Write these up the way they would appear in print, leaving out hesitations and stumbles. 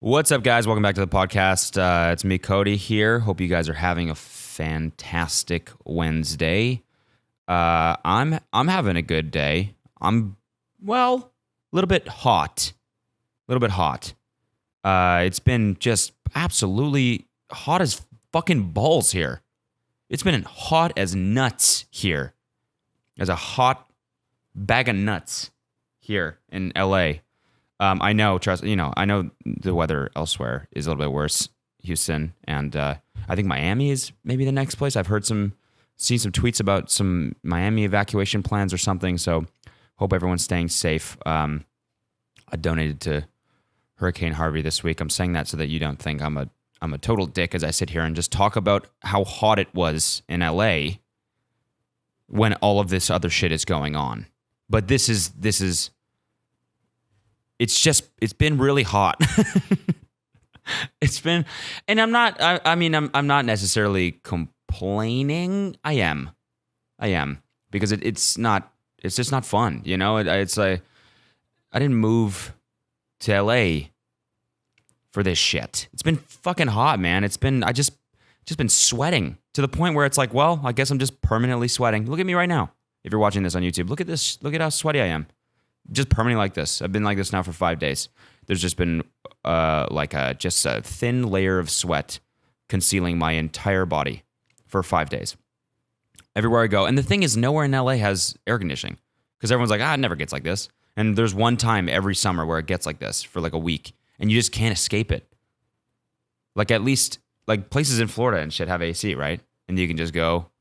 What's up, guys? Welcome back to the podcast. It's me, Cody, here. Hope you guys are having a fantastic Wednesday. I'm having a good day. I'm a little bit hot. It's been just absolutely hot as fucking balls here. It's been hot as nuts here. As a hot bag of nuts here in LA. I know the weather elsewhere is a little bit worse, Houston, and I think Miami is maybe the next place. I've seen some tweets about some Miami evacuation plans or something, so hope everyone's staying safe. I donated to Hurricane Harvey this week. I'm saying that so that you don't think I'm a total dick as I sit here and just talk about how hot it was in LA when all of this other shit is going on. But this is it's been really hot. And I'm not necessarily complaining. I am because it's just not fun. You know, it's like, I didn't move to LA for this shit. It's been fucking hot, man. I just been sweating to the point where it's like, well, I guess I'm just permanently sweating. Look at me right now. If you're watching this on YouTube, look at this. Look at how sweaty I am. Just permanently like this. I've been like this now for 5 days. There's just been just a thin layer of sweat concealing my entire body for 5 days. Everywhere I go. And the thing is, nowhere in LA has air conditioning because everyone's like, it never gets like this. And there's one time every summer where it gets like this for like a week and you just can't escape it. Like at least like places in Florida and shit have AC, right? And you can just go,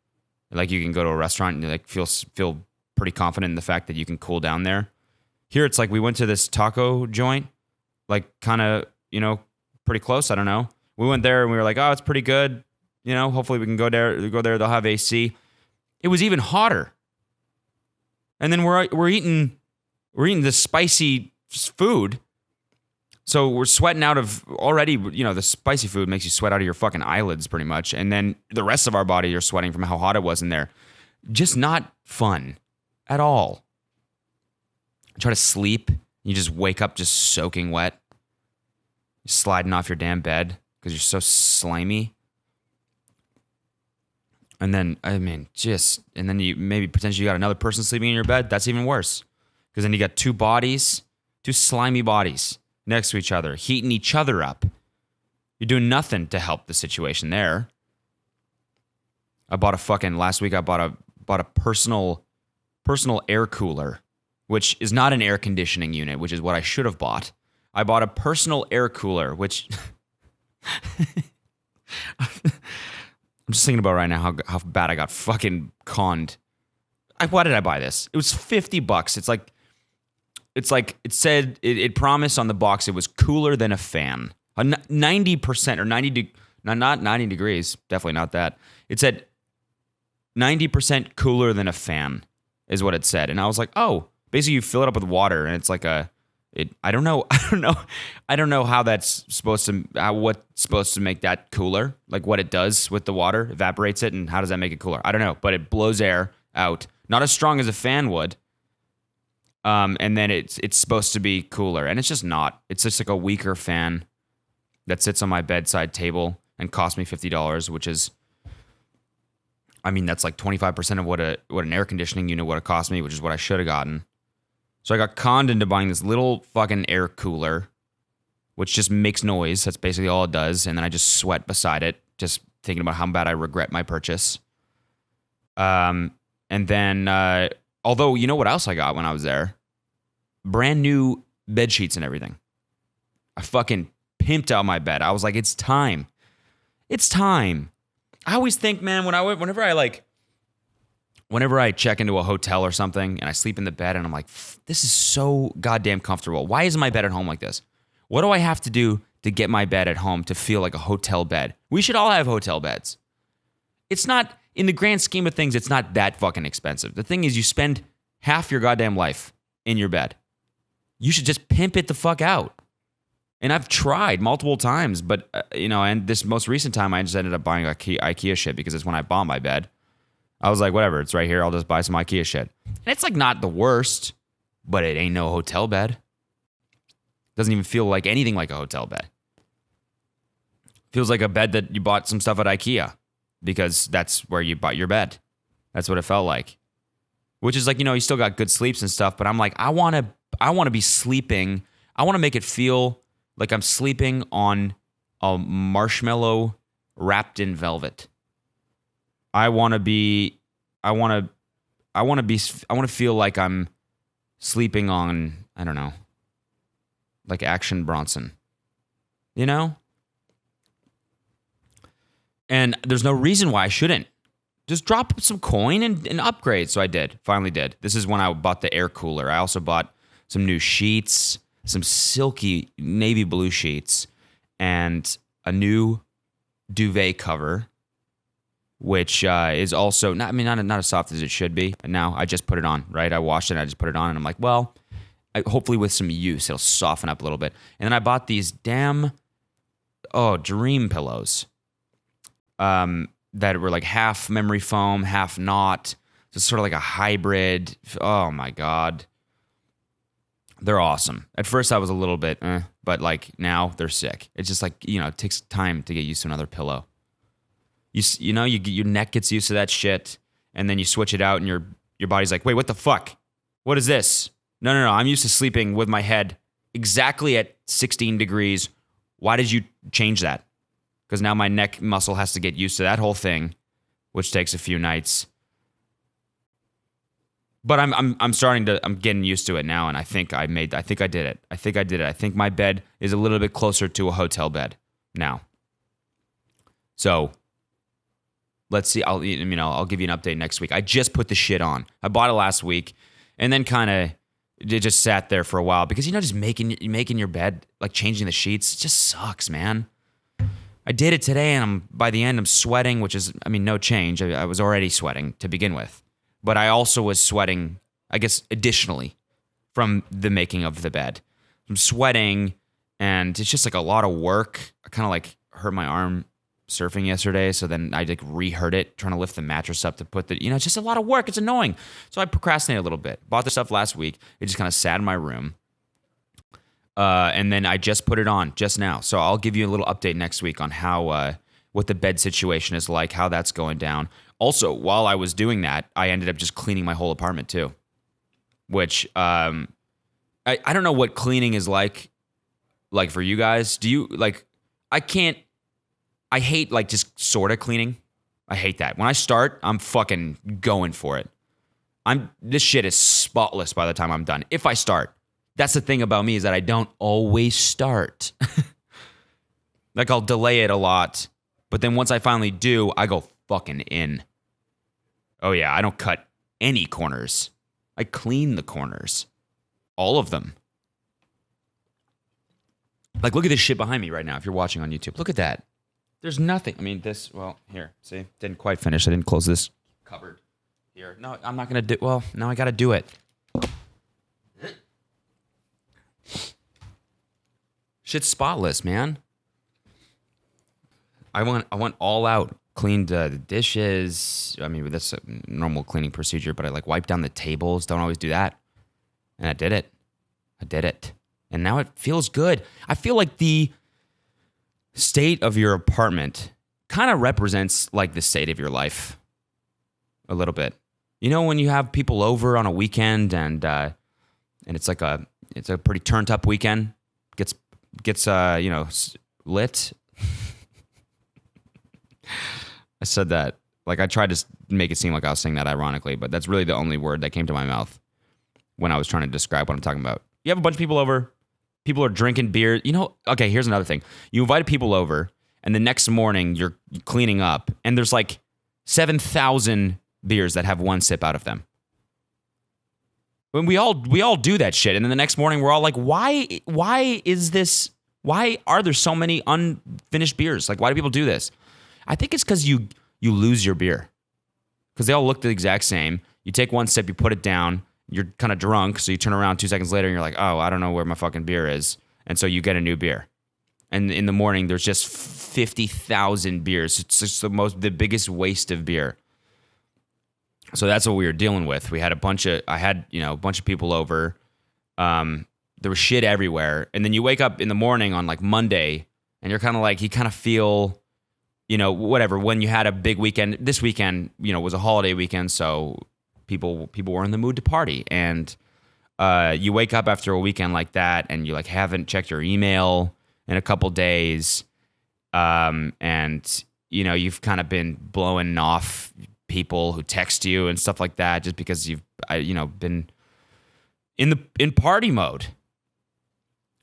like you can go to a restaurant and you like feel pretty confident in the fact that you can cool down there. Here, it's like we went to this taco joint, like kind of, pretty close. I don't know. We went there and we were like, oh, it's pretty good. Hopefully we can go there. They'll have AC. It was even hotter. And then we're eating this spicy food. So we're sweating out of already, the spicy food makes you sweat out of your fucking eyelids pretty much. And then the rest of our body, you're sweating from how hot it was in there. Just not fun at all. Try to sleep, you just wake up just soaking wet. You're sliding off your damn bed because you're so slimy. And then, you maybe potentially you got another person sleeping in your bed. That's even worse. Because then you got two slimy bodies next to each other, heating each other up. You're doing nothing to help the situation there. Last week I bought a personal air cooler, which is not an air conditioning unit, which is what I should have bought. I bought a personal air cooler, which I'm just thinking about right now how bad I got fucking conned. Why did I buy this? It was $50. It's like it said, it promised on the box it was cooler than a fan. 90% or not 90 degrees, definitely not that. It said 90% cooler than a fan is what it said. And I was like, oh, basically, you fill it up with water, and it's like I don't know how that's supposed to, what's supposed to make that cooler, like what it does with the water, evaporates it, and how does that make it cooler? I don't know, but it blows air out, not as strong as a fan would, and then it's supposed to be cooler, and it's just not. It's just like a weaker fan that sits on my bedside table and cost me $50, which is, that's like 25% of what an air conditioning unit would have cost me, which is what I should have gotten. So I got conned into buying this little fucking air cooler, which just makes noise. That's basically all it does. And then I just sweat beside it, just thinking about how bad I regret my purchase. And then, although, you know what else I got when I was there? Brand new bed sheets and everything. I fucking pimped out my bed. I was like, it's time. It's time. I always think, man, whenever I check into a hotel or something and I sleep in the bed and I'm like, this is so goddamn comfortable. Why isn't my bed at home like this? What do I have to do to get my bed at home to feel like a hotel bed? We should all have hotel beds. It's not, in the grand scheme of things, it's not that fucking expensive. The thing is, you spend half your goddamn life in your bed. You should just pimp it the fuck out. And I've tried multiple times, but, and this most recent time I just ended up buying IKEA shit because it's when I bought my bed. I was like, whatever, it's right here. I'll just buy some IKEA shit. And it's like not the worst, but it ain't no hotel bed. Doesn't even feel like anything like a hotel bed. Feels like a bed that you bought some stuff at IKEA because that's where you bought your bed. That's what it felt like. Which is like, you still got good sleeps and stuff, but I'm like, I want to be sleeping. I want to make it feel like I'm sleeping on a marshmallow wrapped in velvet. I want to feel like I'm sleeping on, I don't know, like Action Bronson. And there's no reason why I shouldn't. Just drop some coin and upgrade. So I did. Finally did. This is when I bought the air cooler. I also bought some new sheets, some silky navy blue sheets, and a new duvet cover, which is also not as soft as it should be. And now I just put it on, right? I washed it and I just put it on, and I'm like, well, hopefully with some use, it'll soften up a little bit. And then I bought these dream pillows. That were like half memory foam, half not. Just sort of like a hybrid. Oh my God. They're awesome. At first I was a little bit, but like now they're sick. It's just like, it takes time to get used to another pillow. Your neck gets used to that shit, and then you switch it out and your body's like, wait, what the fuck? What is this? No. I'm used to sleeping with my head exactly at 16 degrees. Why did you change that? Because now my neck muscle has to get used to that whole thing, which takes a few nights. But I'm getting used to it now, and I think I did it. I think my bed is a little bit closer to a hotel bed now. So let's see. I'll give you an update next week. I just put the shit on. I bought it last week, and then kind of it just sat there for a while because just making your bed, like changing the sheets, it just sucks, man. I did it today, and by the end I'm sweating, which is, no change. I was already sweating to begin with. But I also was sweating, I guess, additionally from the making of the bed. I'm sweating, and it's just like a lot of work. I kind of like hurt my arm surfing yesterday, so then I like re-hurt it, trying to lift the mattress up to put it's just a lot of work. It's annoying. So I procrastinated a little bit. Bought the stuff last week. It just kind of sat in my room. And then I just put it on just now. So I'll give you a little update next week on how what the bed situation is like, how that's going down. Also, while I was doing that, I ended up just cleaning my whole apartment too, which I don't know what cleaning is like for you guys. Do you I hate like just sort of cleaning. I hate that. When I start, I'm fucking going for it. This shit is spotless by the time I'm done. If I start. That's the thing about me is that I don't always start. Like I'll delay it a lot, but then once I finally do, I go fucking in. Oh yeah, I don't cut any corners. I clean the corners. All of them. Like look at this shit behind me right now if you're watching on YouTube. Look at that. There's nothing. Here, see? Didn't quite finish. I didn't close this cupboard here. No, I'm not going to do now I got to do it. Shit's spotless, man. I went all out. Cleaned the dishes. That's a normal cleaning procedure, but I like wiped down the tables. Don't always do that. And I did it. And now it feels good. I feel like the state of your apartment kind of represents like the state of your life a little bit. When you have people over on a weekend and it's a pretty turned up weekend, gets lit. I said that like I tried to make it seem like I was saying that ironically, but that's really the only word that came to my mouth when I was trying to describe what I'm talking about. You have a bunch of people over, people are drinking beer. Okay, here's another thing. You invited people over, and the next morning you're cleaning up, and there's like 7,000 beers that have one sip out of them. When we all do that shit, and then the next morning we're all like, why are there so many unfinished beers? Like, why do people do this? I think it's because you lose your beer. Because they all look the exact same. You take one sip, you put it down, you're kind of drunk, so you turn around 2 seconds later and you're like, oh, I don't know where my fucking beer is. And so you get a new beer. And in the morning, there's just 50,000 beers. It's just the biggest waste of beer. So that's what we were dealing with. I had a bunch of people over. There was shit everywhere. And then you wake up in the morning on like Monday and you're kind of like, you kind of feel, whatever, when you had a big weekend. This weekend, was a holiday weekend, so people were in the mood to party, and you wake up after a weekend like that, and you like haven't checked your email in a couple days, and you've kind of been blowing off people who text you and stuff like that, just because you've been in party mode.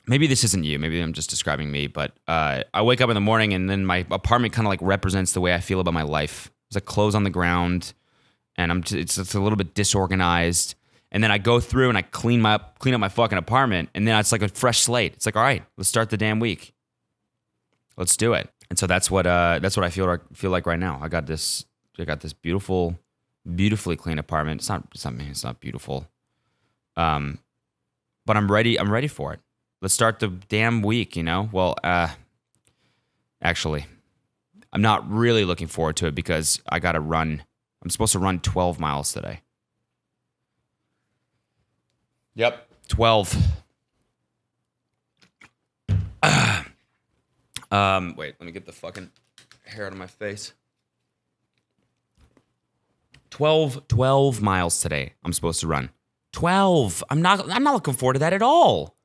Maybe this isn't you. Maybe I'm just describing me, but I wake up in the morning, and then my apartment kind of like represents the way I feel about my life. There's like clothes on the ground, and it's a little bit disorganized. And then I go through and I clean up my fucking apartment, and then it's like a fresh slate. It's like, all right, let's start the damn week. Let's do it. And so that's what I feel like right now. I got this beautiful, beautifully clean apartment. It's not beautiful. But I'm ready. I'm ready for it. Let's start the damn week, Well, actually, I'm not really looking forward to it because I got to run. I'm supposed to run 12 miles today. Yep. 12. Wait, let me get the fucking hair out of my face. 12 miles today I'm supposed to run. 12. I'm not looking forward to that at all.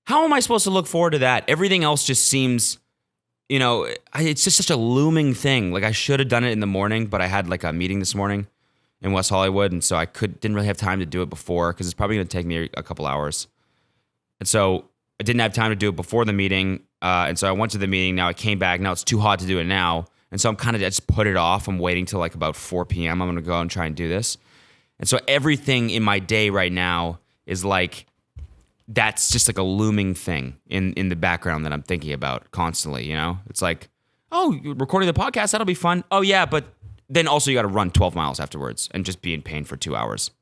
How am I supposed to look forward to that? Everything else just seems, it's just such a looming thing. Like, I should have done it in the morning, but I had like a meeting this morning in West Hollywood, and so I didn't really have time to do it before, because it's probably going to take me a couple hours. And so I didn't have time to do it before the meeting, and so I went to the meeting. Now I came back. Now it's too hot to do it now, and so I'm kind of just put it off. I'm waiting till like about 4 p.m. I'm going to go and try and do this. And so everything in my day right now is like, that's just like a looming thing in the background that I'm thinking about constantly, It's like, oh, you're recording the podcast, that'll be fun. Oh yeah, but then also you got to run 12 miles afterwards and just be in pain for 2 hours.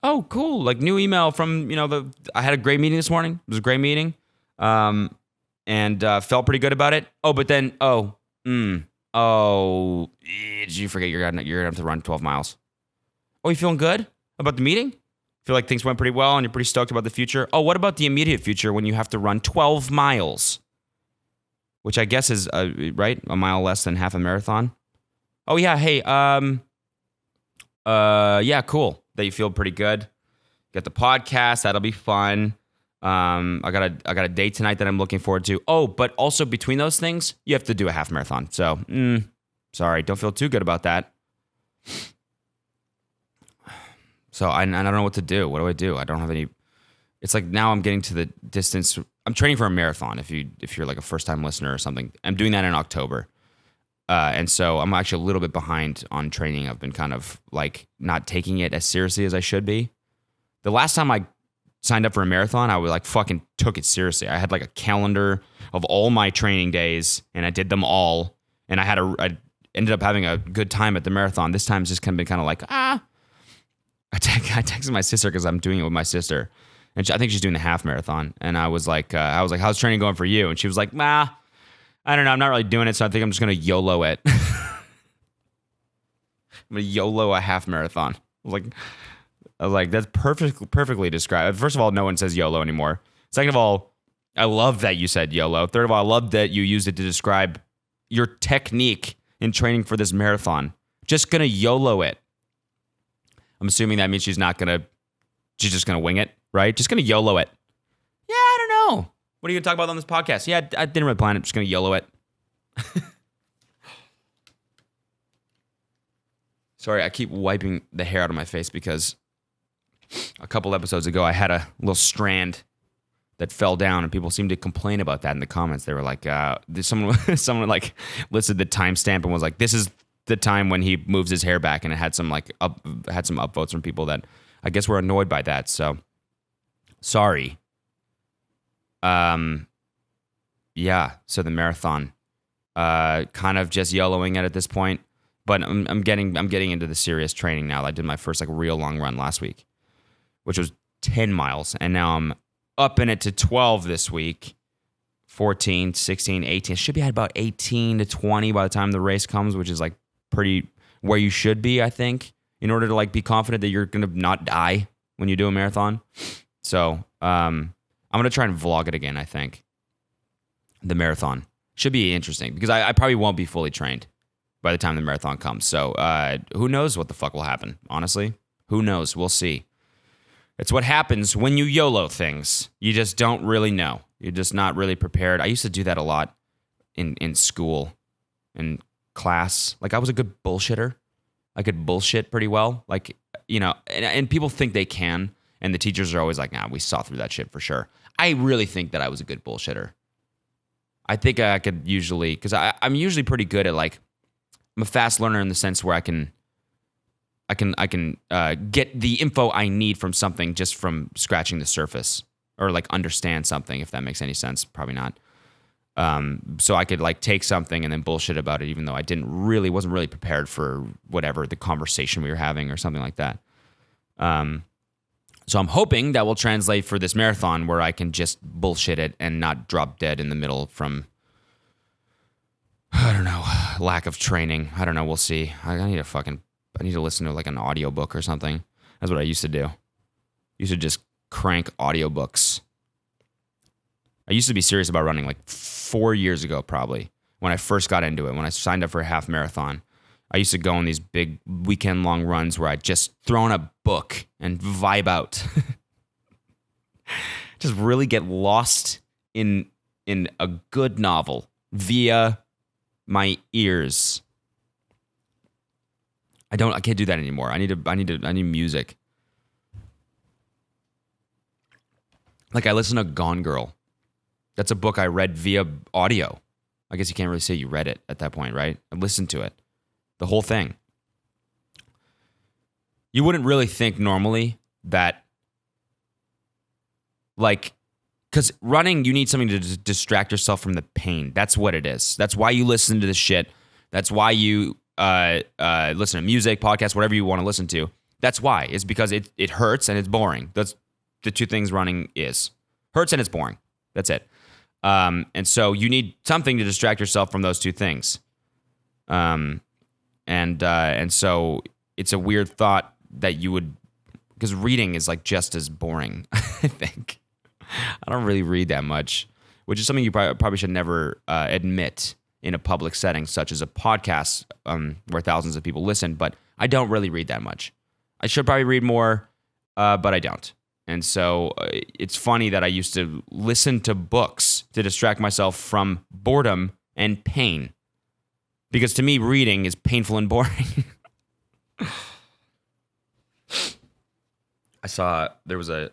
Oh, cool. Like, new email from, I had a great meeting this morning. It was a great meeting. And felt pretty good about it. Oh, but then, did you forget you're gonna have to run 12 miles? Oh, you feeling good about the meeting? Feel like things went pretty well and you're pretty stoked about the future? Oh, what about the immediate future when you have to run 12 miles? Which I guess is, right? A mile less than half a marathon. Oh, yeah. Hey, yeah, cool. That you feel pretty good. Got the podcast. That'll be fun. I got a date tonight that I'm looking forward to. Oh, but also between those things, you have to do a half marathon. So, sorry, don't feel too good about that. So I don't know what to do. What do I do? I don't have any. It's like now I'm getting to the distance. I'm training for a marathon. If you're like a first time listener or something, I'm doing that in October. And so I'm actually a little bit behind on training. I've been kind of like not taking it as seriously as I should be. The last time I signed up for a marathon, I was like fucking took it seriously. I had like a calendar of all my training days, and I did them all. And I ended up having a good time at the marathon. This time it's just kind of like, I texted my sister because I'm doing it with my sister, and I think she's doing the half marathon. And I was like, how's training going for you? And she was like, I don't know, I'm not really doing it, so I think I'm just gonna YOLO it. I'm gonna YOLO a half marathon. I was like, that's perfectly described. First of all, no one says YOLO anymore. Second of all, I love that you said YOLO. Third of all, I love that you used it to describe your technique in training for this marathon. Just gonna YOLO it. I'm assuming that means she's just gonna wing it, right? Just gonna YOLO it. Yeah, I don't know. What are you gonna talk about on this podcast? Yeah, I didn't really plan it. I'm just gonna YOLO it. Sorry, I keep wiping the hair out of my face because a couple episodes ago I had a little strand that fell down, and people seemed to complain about that in the comments. They were like, someone like listed the timestamp and was like, this is the time when he moves his hair back, and it had some upvotes from people that I guess were annoyed by that. So sorry. Yeah. So the marathon, kind of just YOLOing it at this point, but I'm getting into the serious training now. I did my first like real long run last week, which was 10 miles, and now I'm upping it to 12 this week. 14, 16, 18. Should be at about 18 to 20 by the time the race comes, which is like pretty where you should be, I think, in order to like be confident that you're gonna not die when you do a marathon. So I'm going to try and vlog it again, I think. The marathon. Should be interesting because I probably won't be fully trained by the time the marathon comes. So who knows what the fuck will happen, honestly? Who knows? We'll see. It's what happens when you YOLO things. You just don't really know. You're just not really prepared. I used to do that a lot in school, in class. Like, I was a good bullshitter. I could bullshit pretty well. Like, you know, and people think they can, and the teachers are always like, nah, we saw through that shit for sure. I really think that I was a good bullshitter. I think I could usually, because I'm usually pretty good at, like, I'm a fast learner in the sense where I can get the info I need from something just from scratching the surface, or like understand something, if that makes any sense. Probably not. So I could like take something and then bullshit about it, even though I wasn't really prepared for whatever the conversation we were having or something like that. So I'm hoping that will translate for this marathon where I can just bullshit it and not drop dead in the middle from, I don't know, lack of training. I don't know. We'll see. I need to listen to like an audiobook or something. That's what I used to do. I used to just crank audiobooks. I used to be serious about running like 4 years ago, probably, when I first got into it, when I signed up for a half marathon. I used to go on these big weekend-long runs where I'd just throw in a book and vibe out. Just really get lost in a good novel via my ears. I can't do that anymore. I need music. Like, I listen to Gone Girl. That's a book I read via audio. I guess you can't really say you read it at that point, right? I listened to it. The whole thing. You wouldn't really think normally that, like, because running, you need something to distract yourself from the pain. That's what it is. That's why you listen to this shit. That's why you listen to music, podcasts, whatever you want to listen to. That's why. It's because it hurts and it's boring. That's the two things running is. Hurts and it's boring. That's it. And so you need something to distract yourself from those two things. And so it's a weird thought that you would, because reading is like just as boring, I think. I don't really read that much, which is something you probably should never admit in a public setting, such as a podcast where thousands of people listen, but I don't really read that much. I should probably read more, but I don't. And so it's funny that I used to listen to books to distract myself from boredom and pain. Because to me, reading is painful and boring. I saw there was a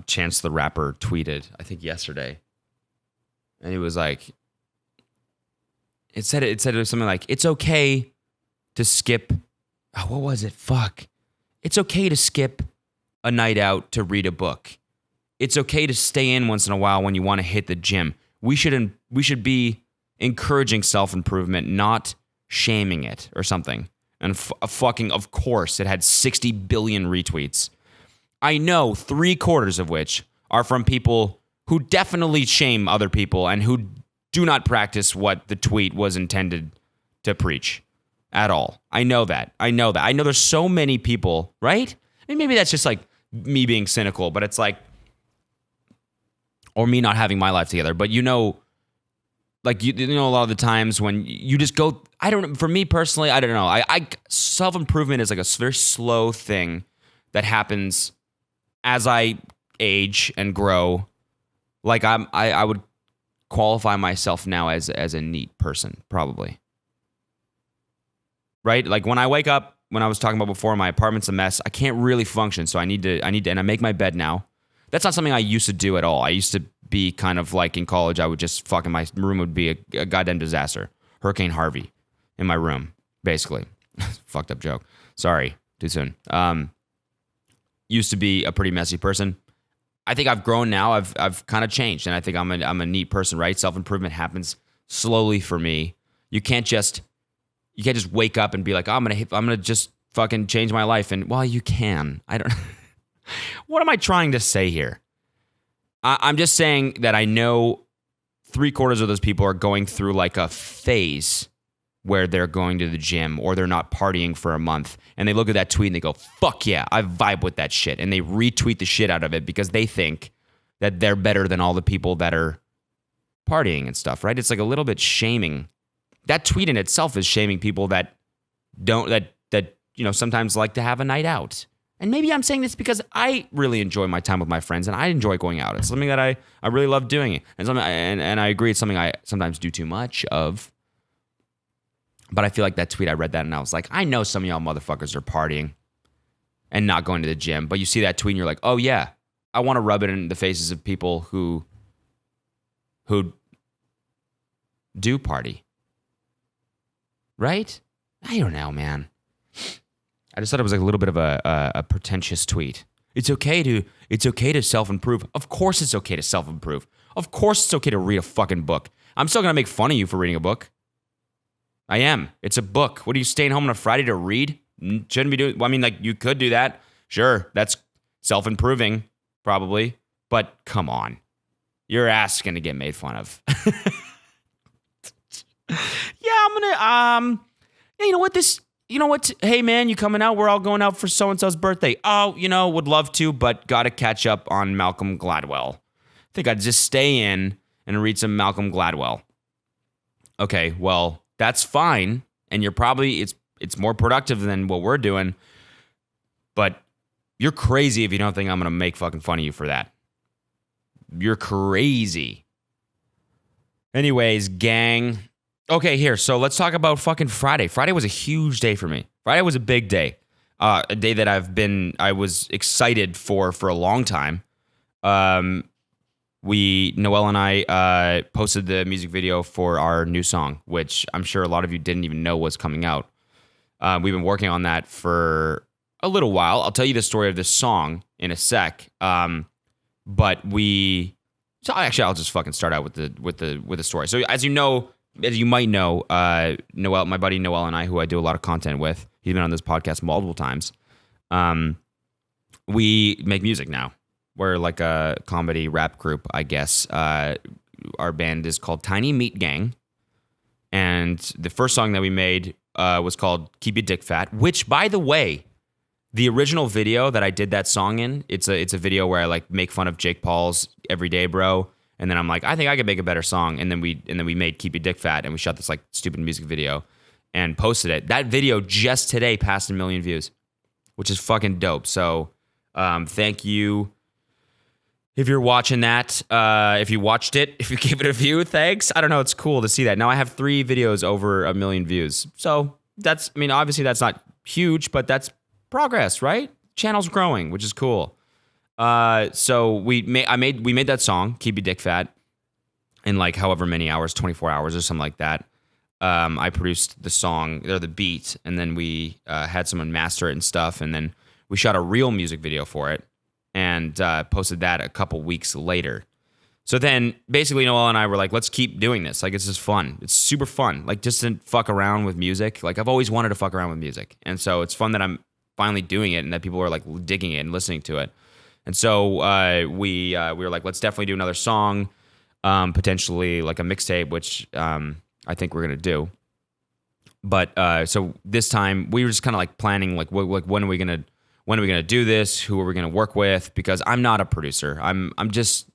Chance the Rapper tweeted, I think yesterday. And he was like, it said something like, it's okay to skip. Oh, what was it? Fuck. It's okay to skip a night out to read a book. It's okay to stay in once in a while when you want to hit the gym. We should be encouraging self-improvement, not shaming it or something. And fucking, of course, it had 60 billion retweets. I know 3/4 of which are from people who definitely shame other people and who do not practice what the tweet was intended to preach at all. I know that. I know there's so many people, right? And maybe that's just like me being cynical, but it's like, or me not having my life together. But you know, like you know, a lot of the times when you just go, I don't know. For me personally, I don't know. I self-improvement is like a very slow thing that happens as I age and grow. Like I would qualify myself now as a neat person, probably. Right? Like when I wake up, when I was talking about before, my apartment's a mess. I can't really function, so I need to, and I make my bed now. That's not something I used to do at all. I used to be kind of like in college, I would just fucking, my room would be a goddamn disaster. Hurricane Harvey in my room, basically. Fucked up joke. Sorry, too soon. Used to be a pretty messy person. I think I've grown now. I've kind of changed, and I think I'm a neat person, right? Self-improvement happens slowly for me. You can't just wake up and be like, oh, I'm gonna just fucking change my life. And well, you can. I don't. What am I trying to say here? I'm just saying that I know 3/4 of those people are going through like a phase where they're going to the gym or they're not partying for a month, and they look at that tweet and they go, fuck yeah, I vibe with that shit. And they retweet the shit out of it because they think that they're better than all the people that are partying and stuff, right? It's like a little bit shaming. That tweet in itself is shaming people that sometimes like to have a night out. And maybe I'm saying this because I really enjoy my time with my friends and I enjoy going out. It's something that I really love doing it. And I agree it's something I sometimes do too much of. But I feel like that tweet, I read that and I was like, I know some of y'all motherfuckers are partying and not going to the gym. But you see that tweet and you're like, oh yeah, I want to rub it in the faces of people who do party. Right? I don't know, man. I just thought it was like a little bit of a pretentious tweet. It's okay to self-improve. Of course it's okay to self-improve. Of course it's okay to read a fucking book. I'm still going to make fun of you for reading a book. I am. It's a book. What are you staying home on a Friday to read? Shouldn't be doing. Well, I mean, like, you could do that. Sure, that's self-improving, probably. But come on. You're asking to get made fun of. Yeah, I'm going to, yeah, you know what? Hey, man, you coming out? We're all going out for so-and-so's birthday. Oh, would love to, but got to catch up on Malcolm Gladwell. I think I'd just stay in and read some Malcolm Gladwell. Okay, well, that's fine. And you're probably, it's more productive than what we're doing. But you're crazy if you don't think I'm going to make fucking fun of you for that. You're crazy. Anyways, gang. Okay, here. So let's talk about fucking Friday. Friday was a huge day for me. Friday was a big day. A day that I was excited for a long time. Noel and I posted the music video for our new song, which I'm sure a lot of you didn't even know was coming out. We've been working on that for a little while. I'll tell you the story of this song in a sec. But I'll just fucking start out with the story. So as you might know, Noel, my buddy Noel and I, who I do a lot of content with, he's been on this podcast multiple times. We make music now. We're like a comedy rap group, I guess. Our band is called Tiny Meat Gang. And the first song that we made was called Keep Your Dick Fat, which, by the way, the original video that I did that song in, it's a video where I like make fun of Jake Paul's Everyday Bro. And then I'm like, I think I could make a better song. And then we made Keep Your Dick Fat, and we shot this like stupid music video and posted it. That video just today passed 1 million views, which is fucking dope. So thank you. If you're watching that, if you watched it, if you gave it a view, thanks. I don't know. It's cool to see that. Now I have 3 videos over 1 million views. So obviously that's not huge, but that's progress, right? Channel's growing, which is cool. So we made that song, Keep Your Dick Fat, in like however many hours, 24 hours or something like that. I produced the song, or the beat, and then we had someone master it and stuff, and then we shot a real music video for it and posted that a couple weeks later. So then basically Noel and I were like, let's keep doing this. Like, it's just fun. It's super fun. Like, just to fuck around with music. Like, I've always wanted to fuck around with music. And so it's fun that I'm finally doing it and that people are like digging it and listening to it. And so we were like, let's definitely do another song, potentially like a mixtape, which I think we're gonna do. But so this time we were just kind of like planning, like when are we gonna do this? Who are we gonna work with? Because I'm not a producer. I'm just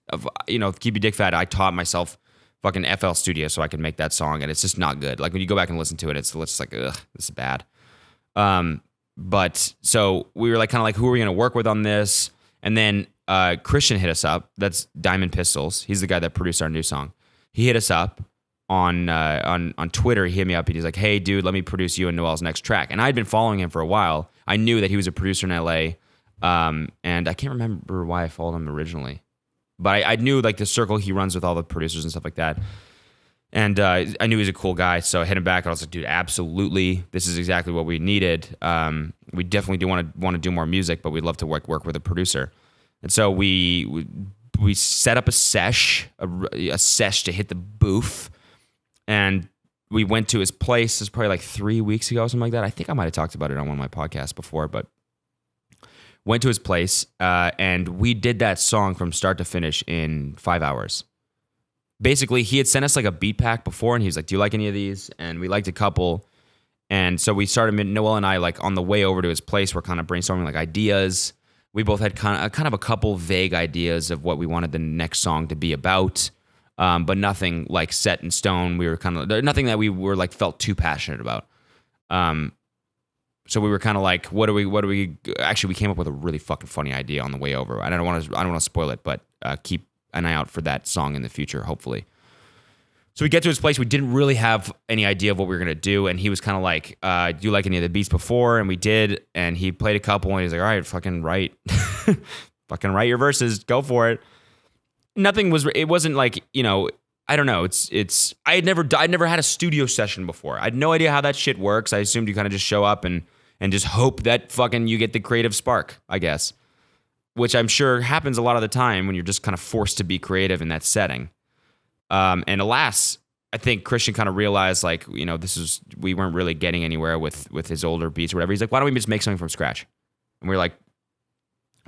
Keep Your Dick Fat. I taught myself fucking FL Studio so I could make that song, and it's just not good. Like when you go back and listen to it, it's just like, ugh, this is bad. But so we were like kind of like, who are we gonna work with on this? And then Christian hit us up. That's Diamond Pistols. He's the guy that produced our new song. He hit us up on Twitter. He hit me up and he's like, hey, dude, let me produce you and Noel's next track. And I'd been following him for a while. I knew that he was a producer in LA. And I can't remember why I followed him originally. But I knew like the circle he runs with all the producers and stuff like that. And I knew he was a cool guy. So I hit him back and I was like, dude, absolutely. This is exactly what we needed. We definitely do want to do more music, but we'd love to work with a producer. And so we set up a sesh to hit the booth. And we went to his place. It was probably like 3 weeks ago, something like that. I think I might have talked about it on one of my podcasts before, but went to his place. And we did that song from start to finish in 5 hours. Basically, he had sent us like a beat pack before, and he was like, do you like any of these? And we liked a couple. And so we started, Noel and I, like on the way over to his place, we're kind of brainstorming like ideas. We both had kind of a couple vague ideas of what we wanted the next song to be about, but nothing like set in stone. We were kind of nothing that we were like felt too passionate about. So we were kind of like, what do we? Actually, we came up with a really fucking funny idea on the way over. I don't want to spoil it, but keep an eye out for that song in the future, hopefully. So we get to his place. We didn't really have any idea of what we were going to do. And he was kind of like, do you like any of the beats before? And we did. And he played a couple and he's like, all right, fucking write. Fucking write your verses. Go for it. It wasn't like, I don't know. I'd never had a studio session before. I had no idea how that shit works. I assumed you kind of just show up and just hope that fucking you get the creative spark, I guess. Which I'm sure happens a lot of the time when you're just kind of forced to be creative in that setting. And alas, I think Christian kind of realized like, we weren't really getting anywhere with his older beats or whatever. He's like, why don't we just make something from scratch? And we were like,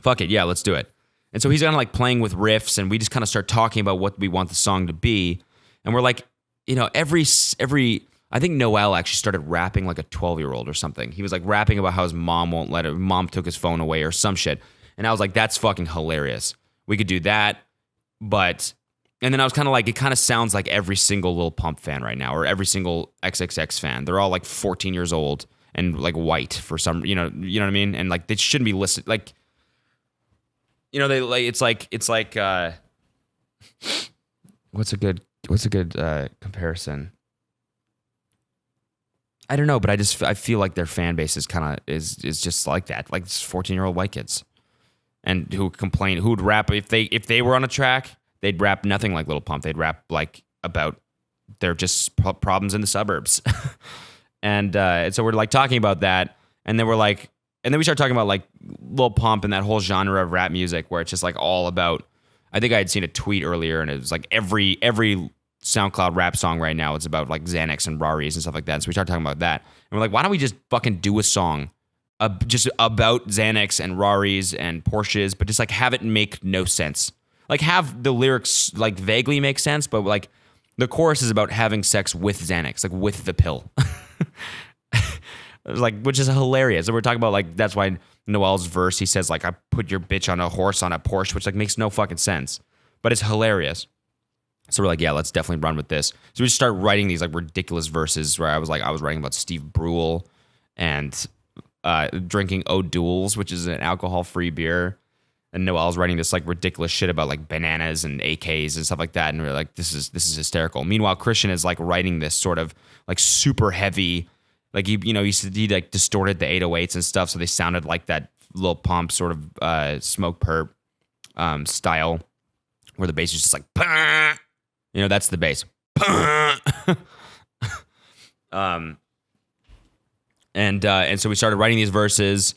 fuck it. Yeah, let's do it. And so he's kind of like playing with riffs and we just kind of start talking about what we want the song to be. And we're like, I think Noel actually started rapping like a 12-year-old or something. He was like rapping about how his mom took his phone away or some shit. And I was like, that's fucking hilarious. We could do that. And then I was kind of like, it kind of sounds like every single Lil Pump fan right now, or every single XXX fan. They're all like 14 years old and like white for some, you know what I mean? And like, they shouldn't be listened. Like, they like, it's like, what's a good comparison? I don't know, but I feel like their fan base is kind of is just like that, like 14-year-old white kids, and who would rap if they were on a track. They'd rap nothing like Lil Pump. They'd rap like about their just problems in the suburbs. and so we're like talking about that. And then we start talking about like Lil Pump and that whole genre of rap music where it's just like all about, I think I had seen a tweet earlier and it was like every SoundCloud rap song right now, it's about like Xanax and Raris and stuff like that. And so we started talking about that. And we're like, why don't we just fucking do a song just about Xanax and Raris and Porsches, but just like have it make no sense. Like have the lyrics like vaguely make sense, but like the chorus is about having sex with Xanax, like with the pill. Like, which is hilarious. And we're talking about like, that's why Noel's verse, he says like, I put your bitch on a horse on a Porsche, which like makes no fucking sense, but it's hilarious. So we're like, yeah, let's definitely run with this. So we just start writing these like ridiculous verses where I was writing about Steve Brule and drinking O'Doul's, which is an alcohol-free beer. And Noel's writing this like ridiculous shit about like bananas and AKs and stuff like that. And we're like, this is hysterical. Meanwhile, Christian is like writing this sort of like super heavy, like he like distorted the 808s and stuff. So they sounded like that Lil Pump sort of Smoke Perp style where the bass is just like, bah! That's the bass. And so we started writing these verses.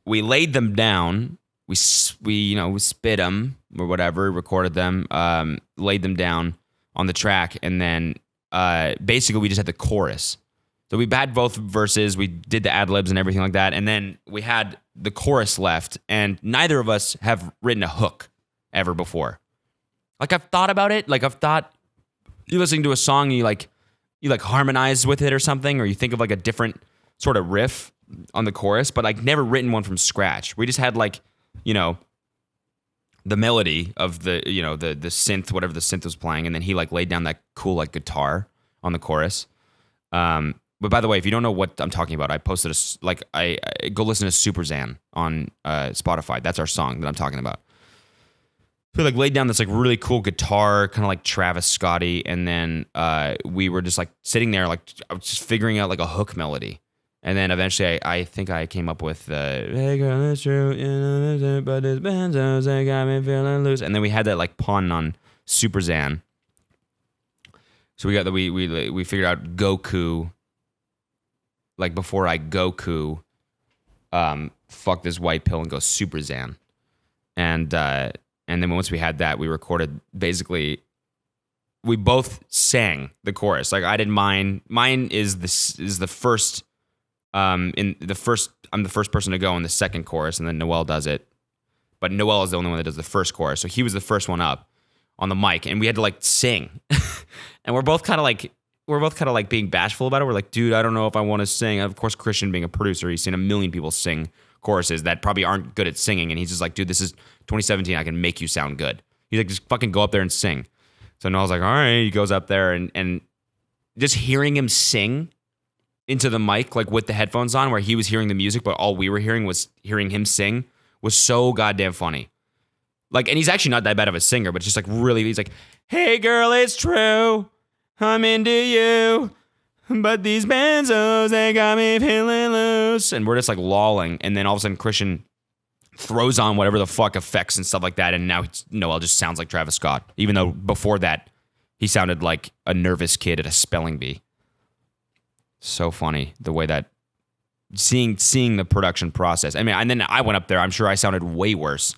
We laid them down. We spit them or whatever, recorded them, laid them down on the track, and then basically we just had the chorus. So we had both verses, we did the ad-libs and everything like that, and then we had the chorus left, and neither of us have written a hook ever before. Like I've thought about it, like I've thought you're listening to a song and you harmonize with it or something, or you think of like a different sort of riff on the chorus, but like never written one from scratch. We just had like, the melody of the synth, whatever the synth was playing, and then he like laid down that cool like guitar on the chorus. But by the way, if you don't know what I'm talking about, I posted I go listen to Super Xan on Spotify. That's our song that I'm talking about. So we like laid down this like really cool guitar, kind of like Travis Scotty, and then we were just like sitting there, like I was just figuring out like a hook melody. And then eventually I think I came up with hey girl, it's true, but this benzos, they got me feeling loose. And then we had that like pun on Super Xan. So we figured out Goku, like before I Goku, fuck this white pill and go Super Xan. And then once we had that, we recorded basically, we both sang the chorus. Like I did mine. Mine is the first. I'm the first person to go in the second chorus, and then Noel does it. But Noel is the only one that does the first chorus, so he was the first one up on the mic, and we had to like sing. And we're both kind of like being bashful about it. We're like, dude, I don't know if I want to sing. Of course, Christian being a producer, he's seen a million people sing choruses that probably aren't good at singing. And he's just like, dude, this is 2017. I can make you sound good. He's like, just fucking go up there and sing. So Noel's like, all right. He goes up there and just hearing him sing into the mic, like with the headphones on, where he was hearing the music, but all we were hearing was hearing him sing, was so goddamn funny. Like, and he's actually not that bad of a singer, but just like really, he's like, hey girl, it's true. I'm into you. But these benzos, they got me feeling loose. And we're just like lolling. And then all of a sudden Christian throws on whatever the fuck effects and stuff like that. And now Noel just sounds like Travis Scott. Even though before that, he sounded like a nervous kid at a spelling bee. So funny the way that seeing the production process. I mean, and then I went up there. I'm sure I sounded way worse.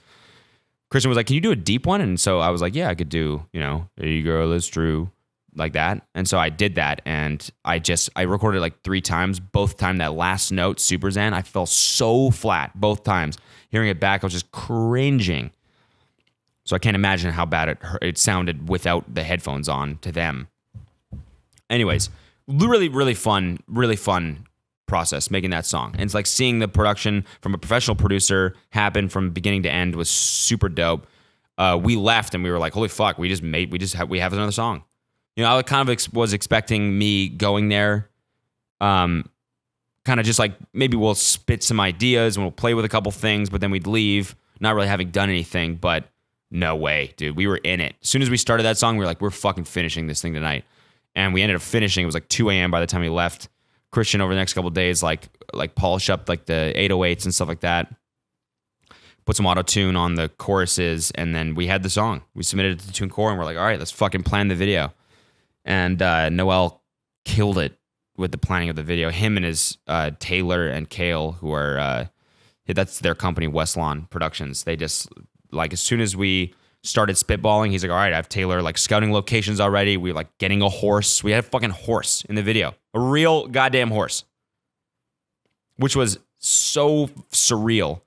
Christian was like, can you do a deep one? And so I was like, yeah, I could do, hey girl, it's true. Like that. And so I did that, and I recorded like 3 times. Both time that last note, Super Xan, I fell so flat both times. Hearing it back, I was just cringing. So I can't imagine how bad it sounded without the headphones on to them. Anyways, really fun process making that song. And it's like seeing the production from a professional producer happen from beginning to end was super dope. We left and we were like, holy fuck, we have another song. I kind of was expecting me going there, kind of just like maybe we'll spit some ideas and we'll play with a couple things, but then we'd leave, not really having done anything. But no way, dude. We were in it. As soon as we started that song, we were like, we're fucking finishing this thing tonight. And we ended up finishing. It was like 2 a.m. by the time we left. Christian over the next couple of days, like polish up like the 808s and stuff like that. Put some auto-tune on the choruses, and then we had the song. We submitted it to TuneCore, and we're like, all right, let's fucking plan the video. And Noel killed it with the planning of the video. Him and his Taylor and Kale, who are, that's their company, Westlawn Productions. They just, like, as soon as we started spitballing, he's like, all right, I have Taylor, like, scouting locations already. We were, like, getting a horse. We had a fucking horse in the video. A real goddamn horse. Which was so surreal.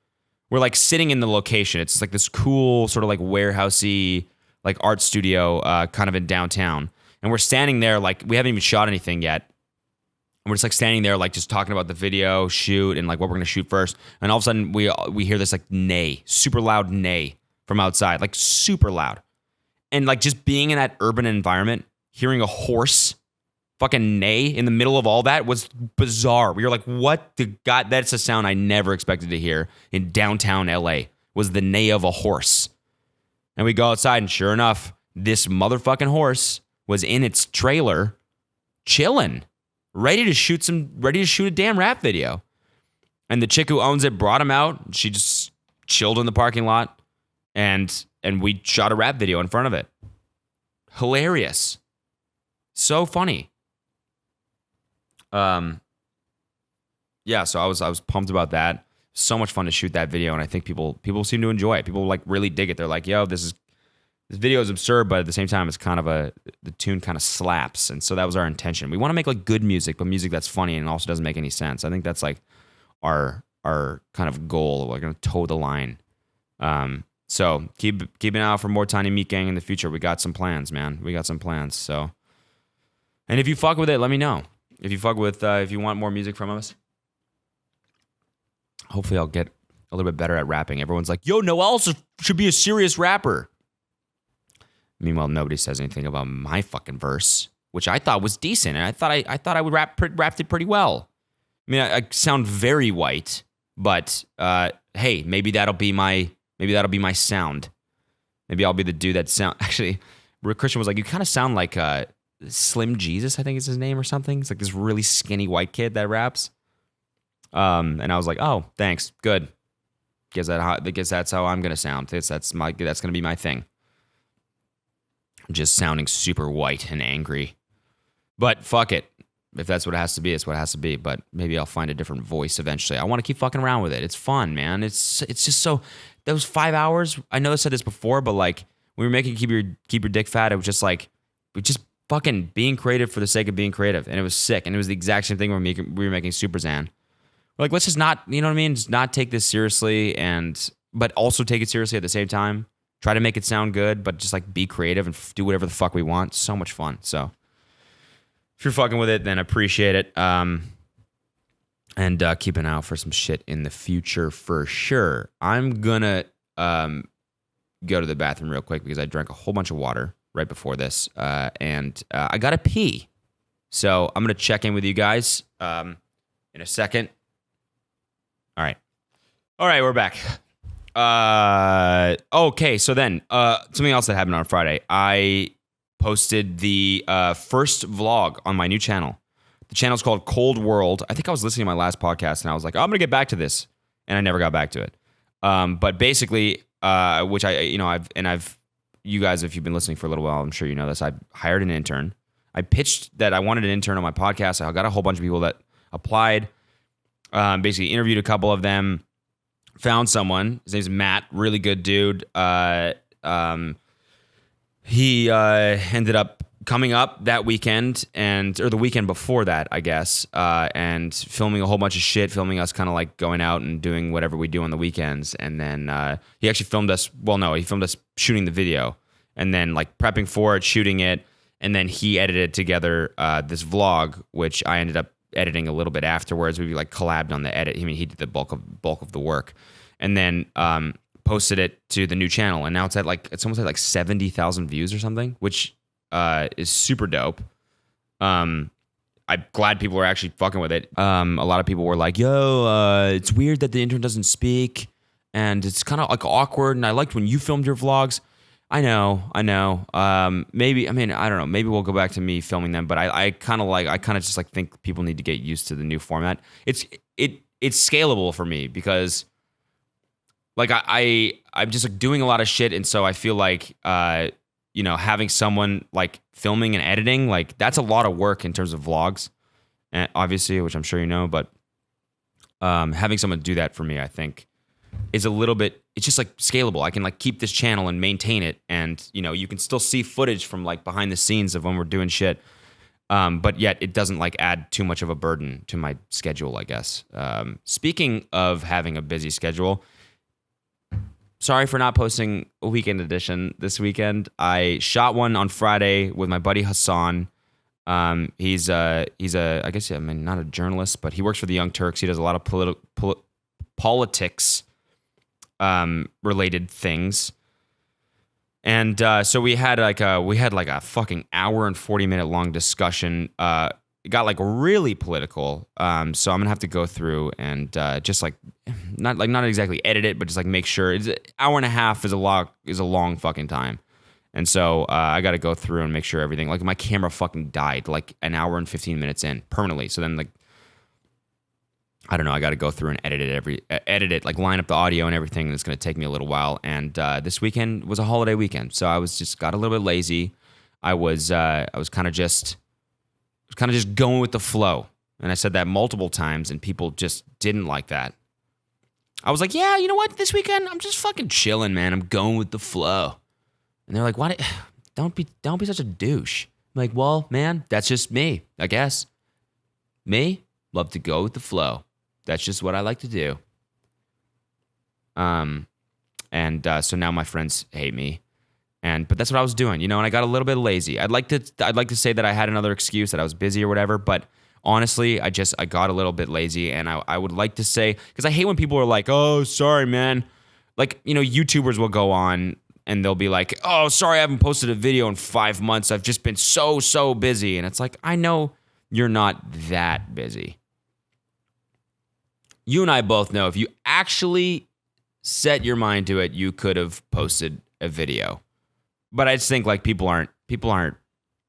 We're, like, sitting in the location. It's, like, this cool sort of, like, warehousey, like, art studio kind of in downtown. And we're standing there, like, we haven't even shot anything yet. And we're just, like, standing there, like, just talking about the video, shoot, and, like, what we're going to shoot first. And all of a sudden, we hear this, like, neigh, super loud neigh from outside, like, super loud. And, like, just being in that urban environment, hearing a horse fucking neigh in the middle of all that was bizarre. We were like, what the God? That's a sound I never expected to hear in downtown LA, was the neigh of a horse. And we go outside, and sure enough, this motherfucking horse was in its trailer, chilling, ready to shoot a damn rap video. And the chick who owns it brought him out. She just chilled in the parking lot, and we shot a rap video in front of it. Hilarious. So funny. Yeah, so I was pumped about that. So much fun to shoot that video, and I think people seem to enjoy it. People like really dig it. They're like, yo, this video is absurd, but at the same time, it's kind of the tune kind of slaps. And so that was our intention. We want to make like good music, but music that's funny and also doesn't make any sense. I think that's like our kind of goal. We're going to toe the line. So keep an eye out for more Tiny Meat Gang in the future. We got some plans, man. We got some plans. So, and if you fuck with it, let me know. If you fuck with, if you want more music from us, hopefully I'll get a little bit better at rapping. Everyone's like, yo, Noel should be a serious rapper. Meanwhile, nobody says anything about my fucking verse, which I thought was decent, and I thought I would rapped it pretty well. I mean, I sound very white, but hey, maybe that'll be my sound. Maybe I'll be the dude that sound. Actually, Christian was like, you kind of sound like Slim Jesus, I think is his name or something. It's like this really skinny white kid that raps. And I was like, oh, thanks, good. Guess that's how I'm gonna sound. That's gonna be my thing. Just sounding super white and angry. But fuck it. If that's what it has to be, it's what it has to be. But maybe I'll find a different voice eventually. I want to keep fucking around with it. It's fun, man. It's just so, those 5 hours, I know I said this before, but like when we were making Keep Your Dick Fat, it was just like, we just fucking being creative for the sake of being creative. And it was sick. And it was the exact same thing when we were making Super Xan. We're like, let's just not, you know what I mean? Just not take this seriously, but also take it seriously at the same time. Try to make it sound good, but just like be creative and do whatever the fuck we want. So much fun. So if you're fucking with it, then appreciate it. And and keep an eye out for some shit in the future for sure. I'm gonna go to the bathroom real quick because I drank a whole bunch of water right before this, and I gotta pee. So I'm gonna check in with you guys in a second. All right, we're back. Okay, so then something else that happened on Friday. I posted the first vlog on my new channel. The channel's called Cold World. I think I was listening to my last podcast and I was like, oh, I'm gonna get back to this, and I never got back to it. But basically, which I've you guys, if you've been listening for a little while, I'm sure you know this. I hired an intern. I pitched that I wanted an intern on my podcast. I got a whole bunch of people that applied. Basically interviewed a couple of them. Found someone. His name's Matt. Really good dude. He ended up coming up that weekend or the weekend before that, I guess, and filming a whole bunch of shit, filming us kind of like going out and doing whatever we do on the weekends. And then he actually filmed us. Well, no, he filmed us shooting the video and then like prepping for it, shooting it. And then he edited together this vlog, which I ended up editing a little bit afterwards. We like collabed on the edit. I mean, he did the bulk of the work, and then posted it to the new channel. And now it's almost at like 70,000 views or something, which is super dope. I'm glad people are actually fucking with it. A lot of people were like, "Yo, it's weird that the intern doesn't speak, and it's kind of like awkward. And I liked when you filmed your vlogs." I know. Maybe, I mean, I don't know. Maybe we'll go back to me filming them, but I kind of just like think people need to get used to the new format. It's scalable for me because like I'm just like doing a lot of shit, and so I feel like having someone like filming and editing, like that's a lot of work in terms of vlogs, and obviously, which I'm sure you know, but having someone do that for me, I think, is a little bit, it's just like scalable. I can like keep this channel and maintain it, and you can still see footage from like behind the scenes of when we're doing shit, but yet it doesn't like add too much of a burden to my schedule, I guess. Speaking of having a busy schedule, sorry for not posting a weekend edition this weekend. I shot one on Friday with my buddy Hassan. He's I guess, I mean, not a journalist, but he works for the Young Turks. He does a lot of politics related things. And so we had like a fucking hour and 40-minute long discussion. It got like really political. So I'm gonna have to go through and just like not exactly edit it, but just like make sure. It's an hour and a half is a long fucking time. And so I got to go through and make sure everything, like my camera fucking died like an hour and 15 minutes in permanently. So then like, I don't know, I got to go through and edit it, like line up the audio and everything. And it's going to take me a little while. And this weekend was a holiday weekend. So I got a little bit lazy. I was kind of just going with the flow. And I said that multiple times and people just didn't like that. I was like, yeah, you know what? This weekend, I'm just fucking chilling, man. I'm going with the flow. And they're like, what? Don't be such a douche. I'm like, well, man, that's just me, I guess. Me, love to go with the flow. That's just what I like to do. So now my friends hate me. But that's what I was doing, and I got a little bit lazy. I'd like to say that I had another excuse, that I was busy or whatever, but honestly, I got a little bit lazy, and I would like to say, because I hate when people are like, oh, sorry, man. Like, YouTubers will go on and they'll be like, oh, sorry, I haven't posted a video in 5 months. I've just been so busy. And it's like, I know you're not that busy. You and I both know if you actually set your mind to it, you could have posted a video. But I just think like people aren't,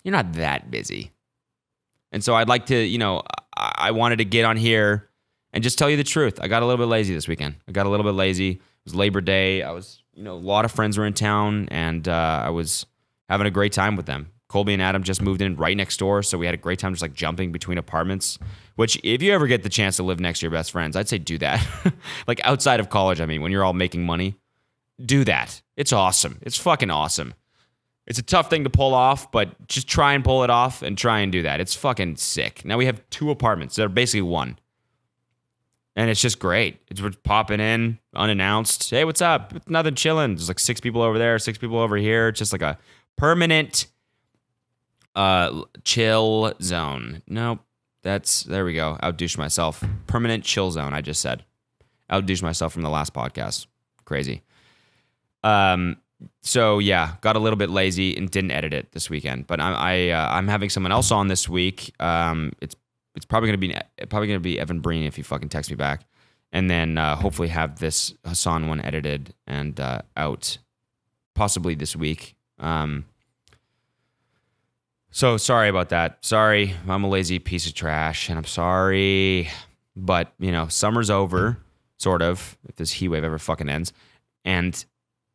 you're not that busy. And so I'd like to, I wanted to get on here and just tell you the truth. I got a little bit lazy this weekend. It was Labor Day. I was, a lot of friends were in town, and I was having a great time with them. Colby and Adam just moved in right next door, so we had a great time just like jumping between apartments, which if you ever get the chance to live next to your best friends, I'd say do that. Like outside of college, I mean, when you're all making money, do that. It's awesome. It's fucking awesome. It's a tough thing to pull off, but just try and pull it off and try and do that. It's fucking sick. Now we have 2 apartments that are basically one. And it's just great. We're popping in unannounced. Hey, what's up? Nothing, chilling. There's like 6 people over there, 6 people over here. It's just like a permanent chill zone. Nope. There we go. Outdouche myself. Permanent chill zone, I just said. Outdouche myself from the last podcast. Crazy. So yeah, got a little bit lazy and didn't edit it this weekend. But I'm having someone else on this week. It's probably gonna be Evan Breen if you fucking text me back, and then hopefully have this Hassan one edited and out possibly this week. So sorry about that. Sorry, I'm a lazy piece of trash, and I'm sorry. But, summer's over, sort of, if this heat wave ever fucking ends. And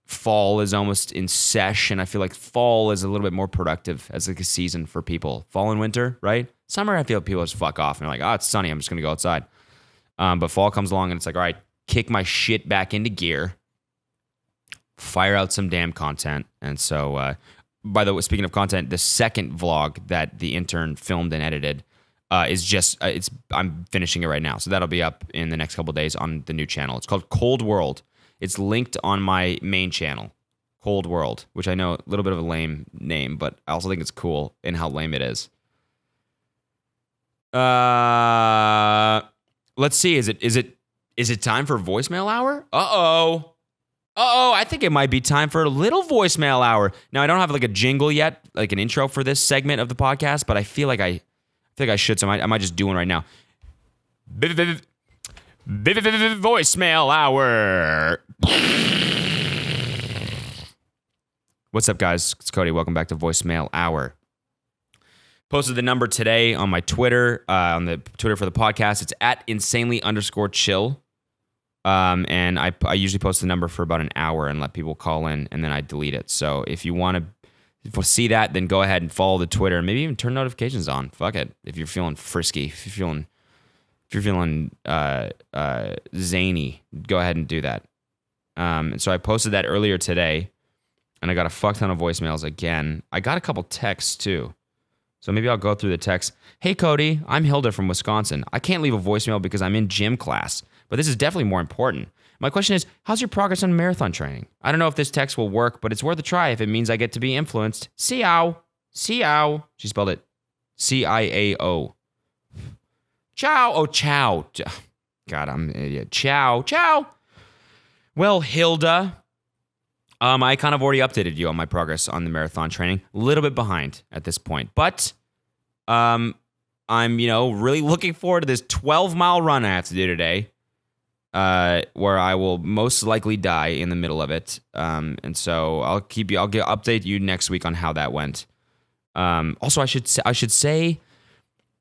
fall is almost in sesh, and I feel like fall is a little bit more productive as like a season for people. Fall and winter, right? Summer, I feel people just fuck off, and they're like, oh, it's sunny, I'm just going to go outside. But fall comes along, and it's like, all right, kick my shit back into gear, fire out some damn content. And so... by the way, speaking of content, the second vlog that the intern filmed and edited is just, I'm finishing it right now. So that'll be up in the next couple of days on the new channel. It's called Cold World. It's linked on my main channel, Cold World, which I know a little bit of a lame name, but I also think it's cool in how lame it is. Let's see. Is it time for voicemail hour? I think it might be time for a little voicemail hour. Now, I don't have like a jingle yet, like an intro for this segment of the podcast, but I feel like I should, so I might just do one right now. Voicemail hour. What's up, guys? It's Cody. Welcome back to Voicemail Hour. Posted the number today on my Twitter, on the Twitter for the podcast. It's at insanely_chill. And I usually post the number for about an hour and let people call in, and then I delete it. So if you want to see that, then go ahead and follow the Twitter and maybe even turn notifications on. Fuck it. If you're feeling frisky, if you're feeling zany, go ahead and do that. And so I posted that earlier today, and I got a fuck ton of voicemails again. I got a couple texts too. So maybe I'll go through the text. Hey, Cody, I'm Hilda from Wisconsin. I can't leave a voicemail because I'm in gym class, but this is definitely more important. My question is, how's your progress on marathon training? I don't know if this text will work, but it's worth a try if it means I get to be influenced. Ciao. Ciao. She spelled it C-I-A-O. Ciao. Oh, ciao. God, I'm an idiot. Ciao. Ciao. Well, Hilda, I kind of already updated you on my progress on the marathon training. A little bit behind at this point, but I'm, really looking forward to this 12-mile run I have to do today, where I will most likely die in the middle of it. And so I'll update you next week on how that went. Also, I should say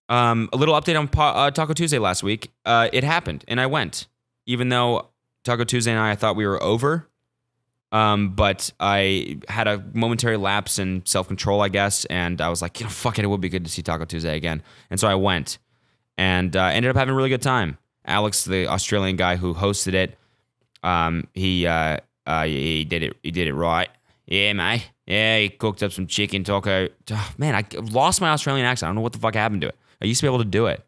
a little update on Taco Tuesday last week. It happened, and I went, even though Taco Tuesday and I thought we were over. But I had a momentary lapse in self-control, I guess, and I was like, fuck it would be good to see Taco Tuesday again. And so I went, and ended up having a really good time. Alex, the Australian guy who hosted it, he did it right. Yeah, mate. Yeah, he cooked up some chicken taco. Oh, man, I lost my Australian accent. I don't know what the fuck happened to it. I used to be able to do it.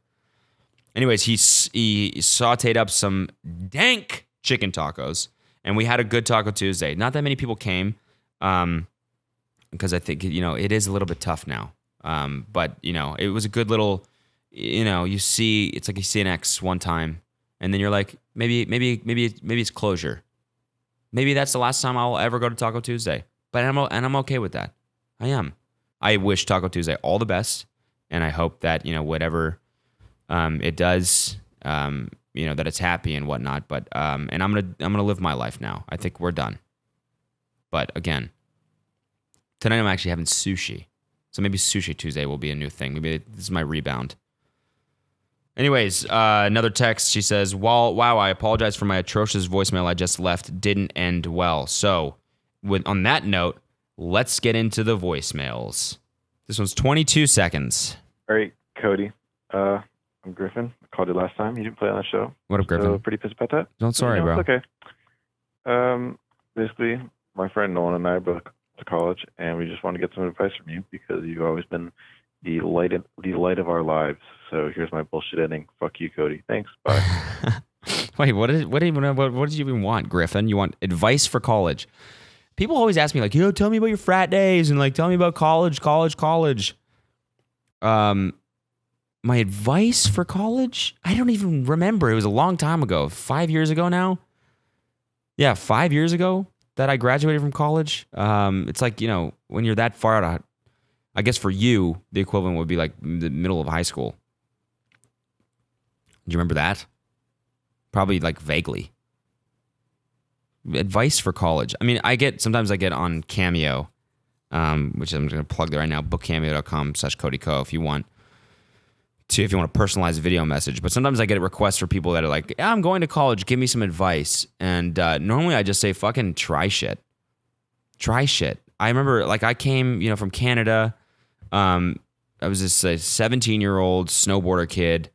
Anyways, he sauteed up some dank chicken tacos. And we had a good Taco Tuesday. Not that many people came, because I think, it is a little bit tough now. But, it was a good little, it's like you see an ex one time, and then you're like, maybe it's closure. Maybe that's the last time I'll ever go to Taco Tuesday. But I'm okay with that. I am. I wish Taco Tuesday all the best, and I hope that, whatever it does, that it's happy and whatnot, but and I'm gonna live my life now. I think we're done. But again, tonight I'm actually having sushi, so maybe Sushi Tuesday will be a new thing. Maybe this is my rebound. Anyways, another text. She says, "Wow, I apologize for my atrocious voicemail I just left. Didn't end well." So, on that note, let's get into the voicemails. This one's 22 seconds. All right, Cody. I'm Griffin. I called you last time. You didn't play on the show. What up, Griffin? So pretty pissed about that. Don't sorry, bro. It's okay. Basically, my friend Nolan and I are both to college, and we just want to get some advice from you because you've always been the light of our lives. So here's my bullshit ending. Fuck you, Cody. Thanks. Bye. Wait, what did you even want, Griffin? You want advice for college? People always ask me like, tell me about your frat days and like tell me about college. my advice for college, I don't even remember. It was a long time ago, 5 years ago now. Yeah, 5 years ago that I graduated from college. It's like, when you're that far out, I guess for you, the equivalent would be like the middle of high school. Do you remember that? Probably like vaguely. Advice for college. I mean, sometimes I get on Cameo, which I'm going to plug there right now, bookcameo.com/codyko if you want to personalize a video message. But sometimes I get requests for people that are like, I'm going to college, give me some advice. And normally I just say, fucking try shit. Try shit. I remember, like, I came, from Canada. I was this 17-year-old snowboarder kid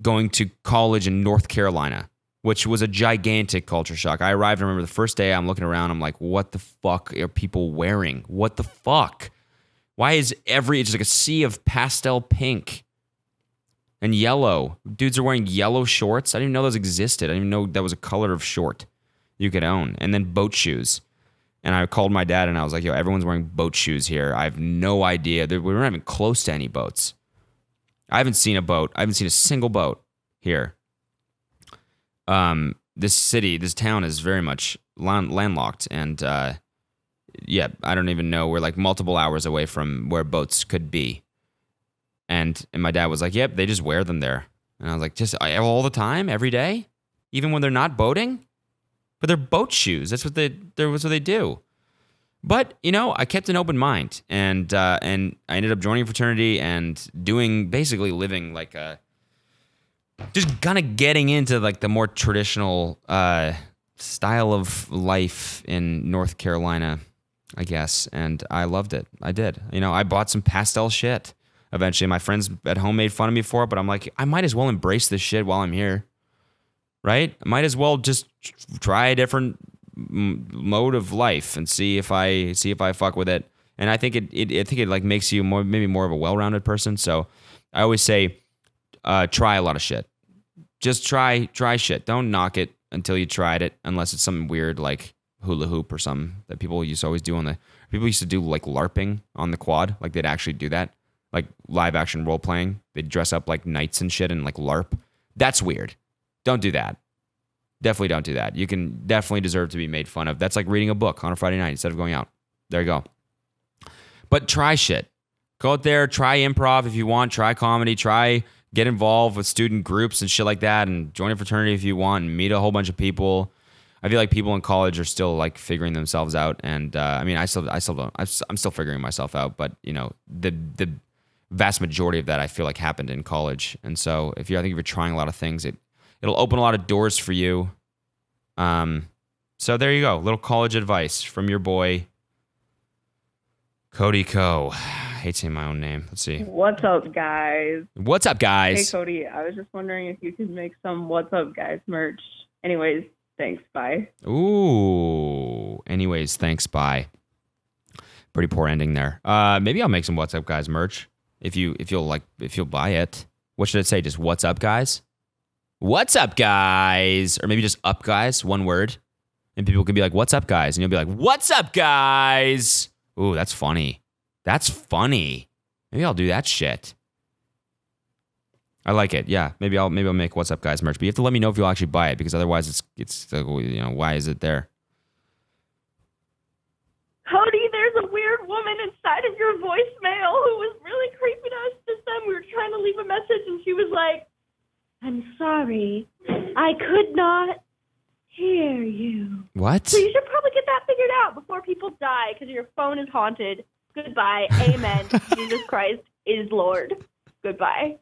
going to college in North Carolina, which was a gigantic culture shock. I arrived, I remember the first day I'm looking around, I'm like, what the fuck are people wearing? What the fuck? Why is it's just like a sea of pastel pink and yellow? Dudes are wearing yellow shorts. I didn't even know those existed. I didn't even know that was a color of short you could own. And then boat shoes. And I called my dad and I was like, yo, everyone's wearing boat shoes here. I have no idea. We're not even close to any boats. I haven't seen a boat. I haven't seen a single boat here. This town is very much landlocked. And I don't even know. We're like multiple hours away from where boats could be. And my dad was like, yep, they just wear them there. And I was like, just all the time, every day? Even when they're not boating? But they're boat shoes. That's what they do. But, I kept an open mind. And I ended up joining a fraternity and living like just kind of getting into like the more traditional style of life in North Carolina, I guess. And I loved it. I did. I bought some pastel shit. Eventually, my friends at home made fun of me for it, but I'm like, I might as well embrace this shit while I'm here. Right? I might as well just try a different mode of life and see if I fuck with it. And I think it like makes you maybe more of a well-rounded person. So I always say, try a lot of shit. Just try shit. Don't knock it until you tried it, unless it's something weird like hula hoop or something that people used to always do people used to do like LARPing on the quad. Like they'd actually do that, like live action role playing. They'd dress up like knights and shit and like LARP. That's weird. Don't do that. Definitely don't do that. You can definitely deserve to be made fun of. That's like reading a book on a Friday night instead of going out. There you go. But try shit. Go out there, try improv if you want, try comedy, get involved with student groups and shit like that, and join a fraternity if you want, and meet a whole bunch of people. I feel like people in college are still like figuring themselves out, and I'm still figuring myself out, but the vast majority of that I feel like happened in college. And so I think if you're trying a lot of things, it'll open a lot of doors for you. So there you go. Little college advice from your boy, codyko. I hate saying my own name. Let's see. What's up, guys? What's up, guys? Hey, Cody. I was just wondering if you could make some What's Up, Guys merch. Anyways, thanks. Bye. Ooh. Anyways, thanks. Bye. Pretty poor ending there. Maybe I'll make some What's Up, Guys merch if you'll buy it. What should it say? Just What's Up, Guys? What's up, guys? Or maybe just up, guys, one word. And people can be like, what's up, guys? And you'll be like, what's up, guys? Ooh, that's funny. That's funny. Maybe I'll do that shit. I like it. Yeah, maybe I'll make What's Up, Guys merch. But you have to let me know if you'll actually buy it, because otherwise it's why is it there? Cody, there's a weird woman inside of your voicemail who was really creeping us this time. We were trying to leave a message, and she was like, I'm sorry, I could not hear you. What? So you should probably get that figured out before people die, because your phone is haunted. Goodbye. Amen. Jesus Christ is Lord. Goodbye.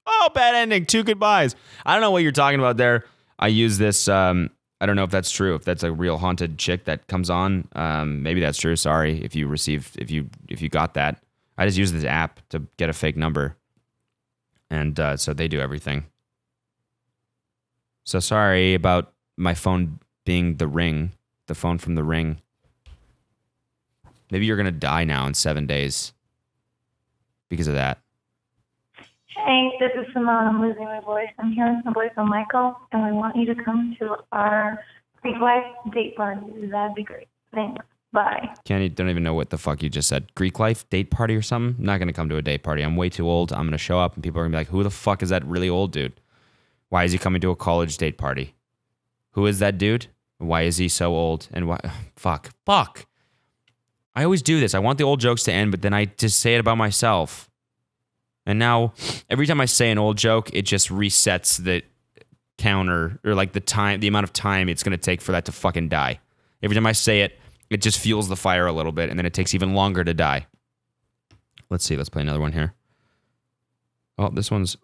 Oh, bad ending. 2 goodbyes. I don't know what you're talking about there. I use this. I don't know if that's true. If that's a real haunted chick that comes on, maybe that's true. Sorry if you got that. I just use this app to get a fake number, and so they do everything. So sorry about my phone being the phone from the Ring. Maybe you're going to die now in 7 days because of that. Hey, this is Simone. I'm losing my voice. I'm hearing the voice of Michael, and I want you to come to our Heatwave date party. That'd be great. Thanks. Bye. Kenny, don't even know what the fuck you just said. Greek life? Date party or something? I'm not going to come to a date party. I'm way too old. I'm going to show up and people are going to be like, who the fuck is that really old dude? Why is he coming to a college date party? Who is that dude? Why is he so old? And why? Fuck. I always do this. I want the old jokes to end, but then I just say it about myself. And now, every time I say an old joke, it just resets the counter, or like the amount of time it's going to take for that to fucking die. Every time I say it, it just fuels the fire a little bit, and then it takes even longer to die. Let's see. Let's play another one here. Oh, this one's...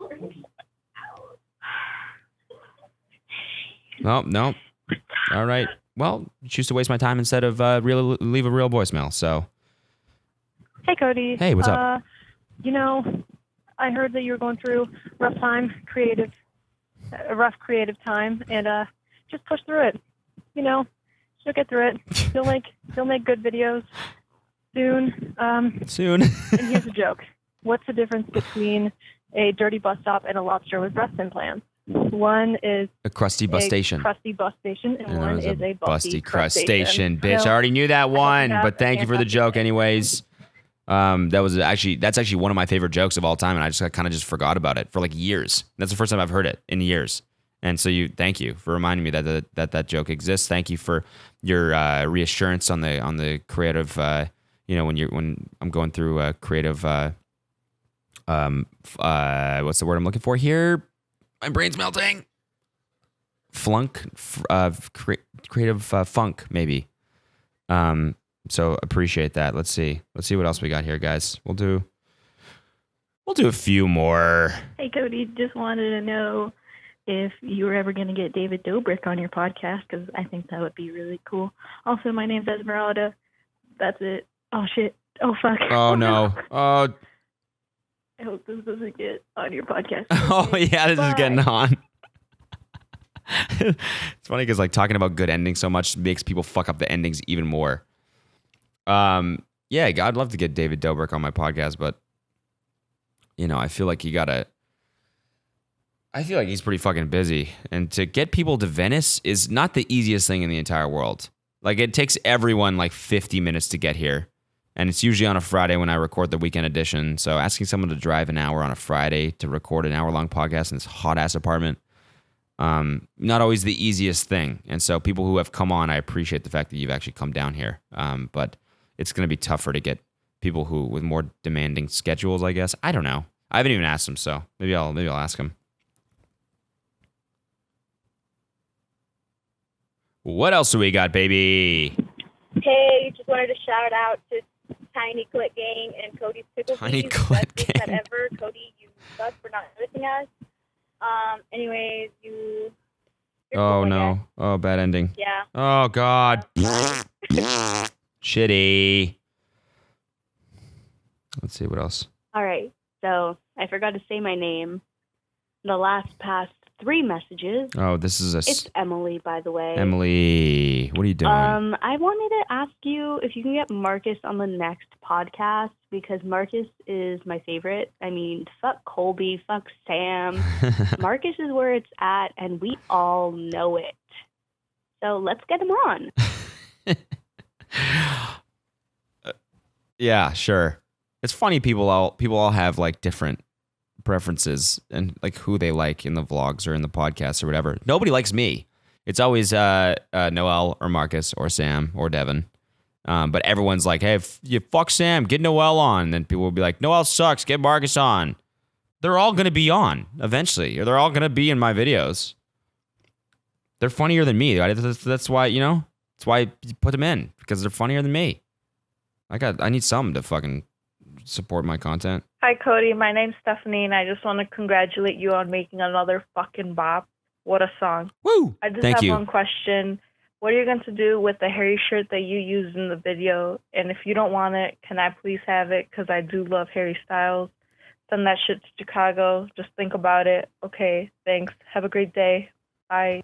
Oh, no. All right. Well, you choose to waste my time instead of leave a real voicemail, so... Hey, Cody. Hey, what's up? I heard that you were going through a rough creative time, and just push through it. You'll get through it. You'll make good videos soon. Soon. And here's a joke. What's the difference between a dirty bus stop and a lobster with breast implants? One is a crusty bus station. Crusty bus station, and one is a busty crustacean. Bitch, I already knew that one, but thank you for the joke anyways. That's actually one of my favorite jokes of all time, and I kind of just forgot about it for like years. That's the first time I've heard it in years. And so thank you for reminding me that joke exists. Thank you for your reassurance on the creative. When I'm going through a creative. What's the word I'm looking for here? My brain's melting. Creative funk maybe. So appreciate that. Let's see what else we got here, guys. We'll do a few more. Hey, Cody, just wanted to know if you were ever going to get David Dobrik on your podcast, because I think that would be really cool. Also, my name's Esmeralda. That's it. Oh, shit. Oh, fuck. Oh, no. Oh. I hope this doesn't get on your podcast. Oh, yeah, this Bye. is getting on. It's funny because like talking about good endings so much makes people fuck up the endings even more. Yeah, I'd love to get David Dobrik on my podcast, but I feel like he's pretty fucking busy, and to get people to Venice is not the easiest thing in the entire world. Like, it takes everyone like 50 minutes to get here, and it's usually on a Friday when I record the weekend edition. So asking someone to drive an hour on a Friday to record an hour-long podcast in this hot-ass apartment, not always the easiest thing. And so people who have come on, I appreciate the fact that you've actually come down here. But it's going to be tougher to get people who with more demanding schedules, I guess. I don't know. I haven't even asked him, so maybe I'll ask him. What else do we got, baby? Hey, just wanted to shout out to Tiny Clit Gang and Cody's Pickle Tiny Peas. Clit Best Gang. that ever. Cody, you suck for not noticing us. Anyways, you're Oh, cool, I no. guess. Oh, bad ending. Yeah. Oh, God. Shitty. Let's see what else. All right, so I forgot to say my name. The past 3 messages. Oh, this is It's Emily, by the way. Emily. What are you doing? I wanted to ask you if you can get Marcus on the next podcast, because Marcus is my favorite. I mean, fuck Colby, fuck Sam. Marcus is where it's at, and we all know it. So let's get him on. Yeah, sure. It's funny people all have like different preferences and like who they like in the vlogs or in the podcasts or whatever. Nobody likes me. It's always Noel or Marcus or Sam or Devin. But everyone's like, hey, you fuck Sam, get Noel on. And then people will be like, Noel sucks, get Marcus on. They're all going to be on eventually, or they're all going to be in my videos. They're funnier than me. That's why, that's why you put them in, because they're funnier than me. I need some to fucking support my content. Hi, Cody. My name's Stephanie, and I just want to congratulate you on making another fucking bop. What a song. Woo! I just Thank have you. one question. What are you going to do with the hairy shirt that you used in the video? And if you don't want it, can I please have it? Because I do love Harry Styles. Send that shit to Chicago. Just think about it. Okay, thanks. Have a great day. Bye.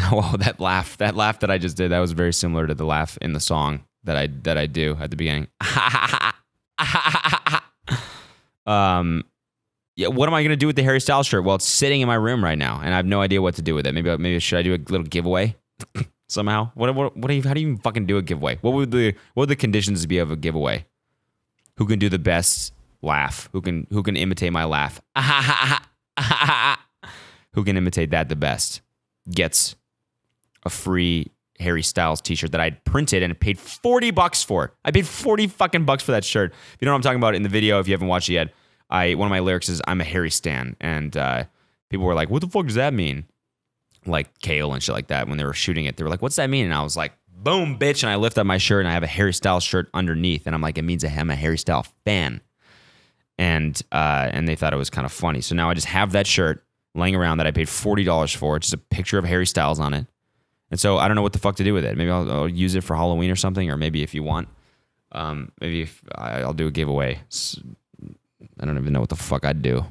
Whoa, that laugh that I just did, that was very similar to the laugh in the song that I do at the beginning. Yeah, what am I gonna do with the Harry Styles shirt? Well, it's sitting in my room right now, and I have no idea what to do with it. Maybe should I do a little giveaway? somehow? What do you, how do you even fucking do a giveaway? What would the conditions be of a giveaway? Who can do the best laugh? Who can imitate my laugh? Who can imitate that the best gets a free Harry Styles t-shirt that I printed and paid $40 for. I paid 40 fucking bucks for that shirt. If you know what I'm talking about in the video, if you haven't watched it yet, one of my lyrics is I'm a Harry stan, and people were like, "What the fuck does that mean?" Like kale and shit like that. When they were shooting it, they were like, "What's that mean?" And I was like, "Boom, bitch!" And I lift up my shirt and I have a Harry Styles shirt underneath, and I'm like, "It means I'm a Harry Styles fan." And they thought it was kind of funny. So now I just have that shirt laying around that I paid $40 for. It's just a picture of Harry Styles on it. And so I don't know what the fuck to do with it. Maybe I'll use it for Halloween or something, or maybe if you want, maybe if I'll do a giveaway. I don't even know what the fuck I'd do.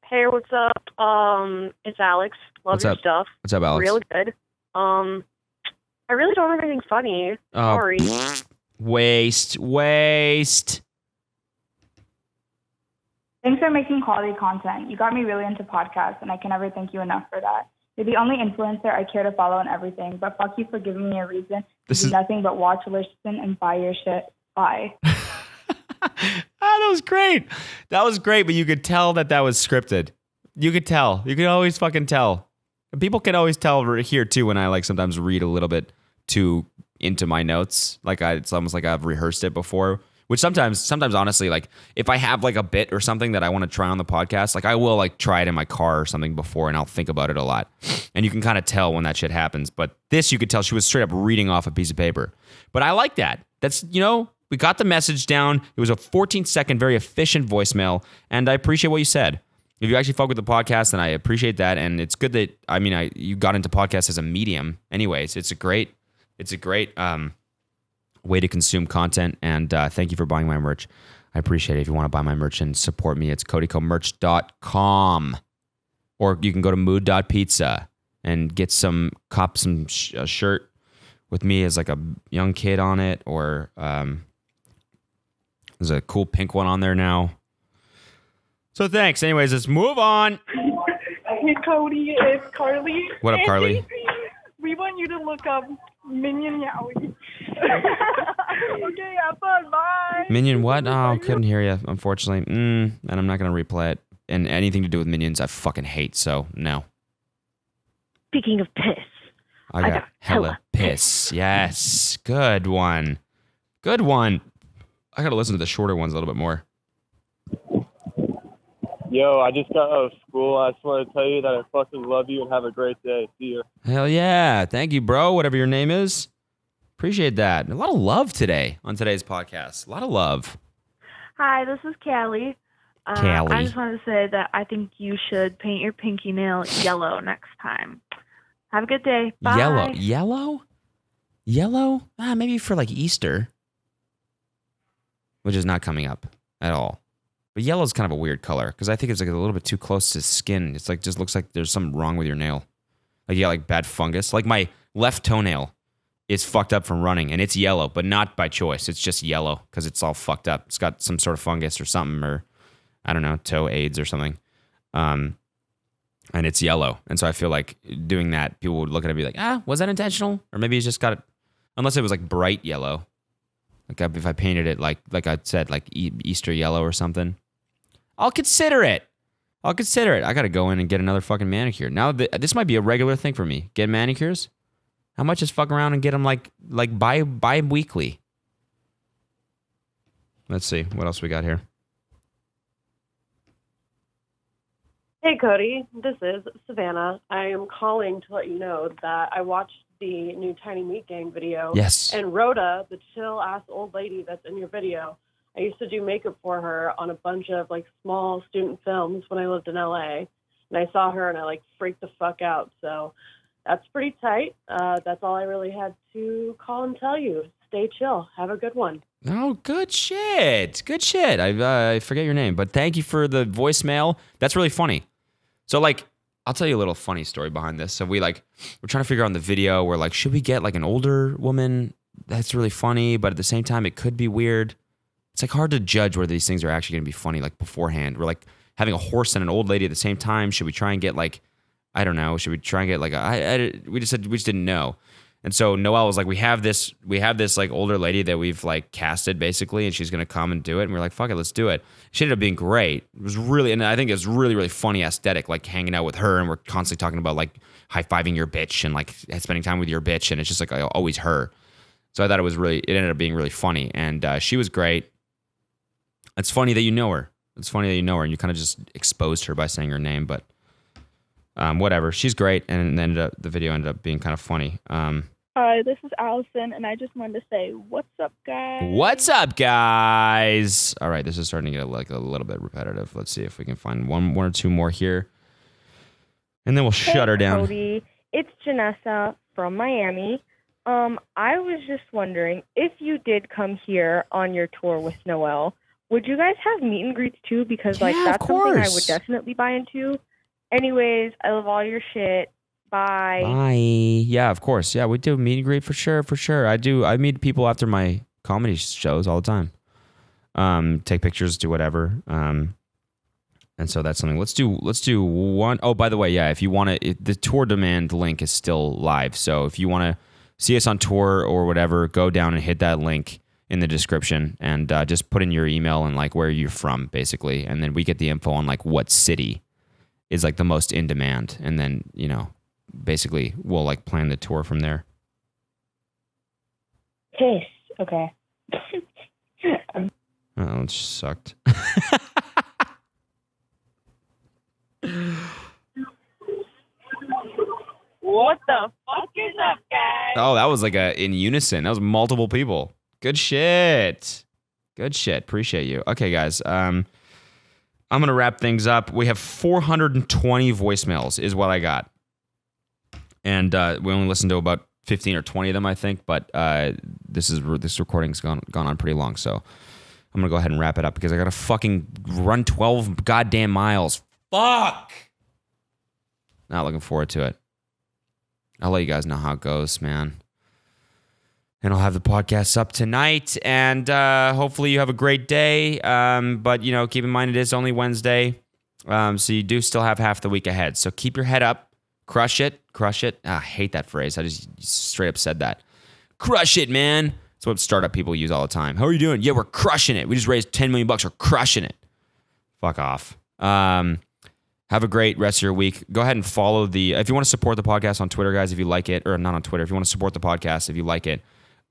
Hey, what's up? It's Alex. Love What's your up? stuff. What's up, Alex? Real good. I really don't have anything funny. Sorry. Waste. Thanks for making quality content. You got me really into podcasts, and I can never thank you enough for that. You're the only influencer I care to follow and everything, but fuck you for giving me a reason to do nothing but watch, listen, and buy your shit. Bye. That was great. That was great, but you could tell that was scripted. You could tell. You could always fucking tell. And people can always tell here too when I like sometimes read a little bit too into my notes. Like it's almost like I've rehearsed it before. Which sometimes honestly, like if I have like a bit or something that I want to try on the podcast, like I will like try it in my car or something before, and I'll think about it a lot. And you can kind of tell when that shit happens. But this, you could tell she was straight up reading off a piece of paper. But I like that. That's, we got the message down. It was a 14-second, very efficient voicemail, and I appreciate what you said. If you actually fuck with the podcast, then I appreciate that. And it's good that you got into podcasts as a medium. Anyways, it's a great way to consume content, and thank you for buying my merch. I appreciate it. If you want to buy my merch and support me, it's codykomerch.com, or you can go to mood.pizza and get a shirt with me as like a young kid on it, or there's a cool pink one on there now. So thanks. Anyways, let's move on. Hey, Cody, it's Carly. What up, Carly? Hey, we want you to look up Minion Yowie. Okay, have fun. Bye. Minion what? Oh, couldn't hear you, unfortunately. And I'm not going to replay it. And anything to do with Minions, I fucking hate, so no. Speaking of piss, I got hella piss. Yes. Good one. I got to listen to the shorter ones a little bit more. Yo, I just got out of school. I just want to tell you that I fucking love you and have a great day. See you. Hell yeah. Thank you, bro, whatever your name is. Appreciate that. A lot of love today on today's podcast. A lot of love. hi, this is Callie. Callie. I just wanted to say that I think you should paint your pinky nail yellow next time. Have a good day. Bye. Yellow? Maybe for like Easter, which is not coming up at all. But yellow is kind of a weird color because I think it's like a little bit too close to skin. It's like just looks like there's something wrong with your nail. Like you got like bad fungus. Like my left toenail is fucked up from running, and it's yellow, but not by choice. It's just yellow because it's all fucked up. It's got some sort of fungus or something, or I don't know, toe AIDS or something. And it's yellow. And so I feel like doing that, people would look at it and be like, was that intentional? Or maybe he's just got it, unless it was like bright yellow. Like if I painted it like I said, like Easter yellow or something. I'll consider it. I got to go in and get another fucking manicure. Now, this might be a regular thing for me. Get manicures? How much is fuck around and get them like bi-weekly? Let's see. What else we got here? Hey, Cody. This is Savannah. I am calling to let you know that I watched the new Tiny Meat Gang video. Yes. And Rhoda, the chill-ass old lady that's in your video, I used to do makeup for her on a bunch of like small student films when I lived in LA. And I saw her and I like freaked the fuck out. So that's pretty tight. That's all I really had to call and tell you. Stay chill. Have a good one. Oh, good shit. I forget your name, but thank you for the voicemail. That's really funny. So like, I'll tell you a little funny story behind this. So we're trying to figure out in the video, we're like, should we get like an older woman? That's really funny, but at the same time, it could be weird. It's like hard to judge whether these things are actually going to be funny like beforehand. We're like having a horse and an old lady at the same time. Should we try and get like I don't know. Should we try and get like we just didn't know. And so Noelle was like, we have this like older lady that we've like casted basically, and she's gonna come and do it. And we're like, fuck it, let's do it. She ended up being great. It was really, and I think it was really, really funny aesthetic, like hanging out with her, and we're constantly talking about like high-fiving your bitch and like spending time with your bitch, and it's just like always her. So I thought it ended up being really funny, and she was great. It's funny that you know her. And you kind of just exposed her by saying her name, but whatever. She's great, and the video ended up being kind of funny. Hi, this is Allison, and I just wanted to say, what's up, guys? What's up, guys? All right, this is starting to get like a little bit repetitive. Let's see if we can find one or two more here, and then we'll shut her down. Cody, it's Janessa from Miami. I was just wondering, if you did come here on your tour with Noelle, would you guys have meet and greets too? Because like that's something I would definitely buy into. Anyways, I love all your shit. Bye. Bye. Yeah, of course. Yeah, we do meet and greet for sure. I meet people after my comedy shows all the time. Take pictures, do whatever. And so that's something. Let's do one. Oh, by the way, yeah, if you want to, the tour demand link is still live. So if you want to see us on tour or whatever, go down and hit that link in the description and just put in your email and like where you're from, basically. And then we get the info on like what city is like the most in demand. And then, basically we'll like plan the tour from there. Piss. Okay. Oh, it sucked. What the fuck is up, guys? Oh, that was like in unison. That was multiple people. Good shit. Appreciate you. Okay, guys. I'm going to wrap things up. We have 420 voicemails is what I got. And we only listened to about 15 or 20 of them, I think. But this recording's gone on pretty long. So I'm going to go ahead and wrap it up because I got to fucking run 12 goddamn miles. Fuck! Not looking forward to it. I'll let you guys know how it goes, man. And I'll have the podcast up tonight. And hopefully you have a great day. But, keep in mind it is only Wednesday. So you do still have half the week ahead. So keep your head up. Crush it. I hate that phrase. I just straight up said that. Crush it, man. That's what startup people use all the time. How are you doing? Yeah, we're crushing it. We just raised $10 million. We're crushing it. Fuck off. Have a great rest of your week. Go ahead and follow if you want to support the podcast on Twitter, guys, if you like it, or not on Twitter, if you want to support the podcast, if you like it,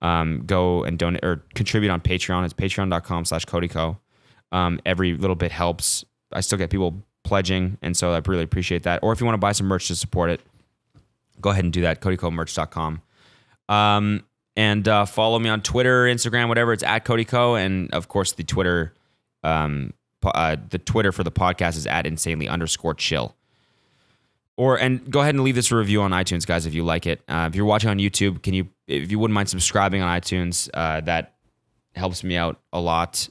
go and donate or contribute on Patreon. It's patreon.com/codyko. Every little bit helps. I still get people pledging, and so I really appreciate that. Or if you want to buy some merch to support it, go ahead and do that, codykomerch.com. And follow me on Twitter, Instagram, whatever. It's at codyko, and of course the Twitter for the podcast is at insanely_chill. And go ahead and leave this a review on iTunes, guys, if you like it. If you're watching on YouTube, if you wouldn't mind subscribing on iTunes, that helps me out a lot.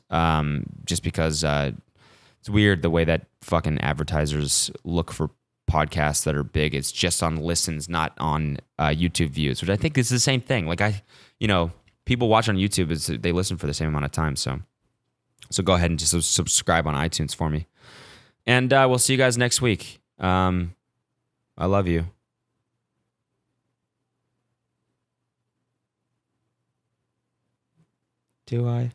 Just because it's weird the way that fucking advertisers look for podcasts that are big. It's just on listens, not on YouTube views, which I think is the same thing. Like people watch on YouTube, they listen for the same amount of time. So go ahead and just subscribe on iTunes for me. And we'll see you guys next week. I love you. Do I?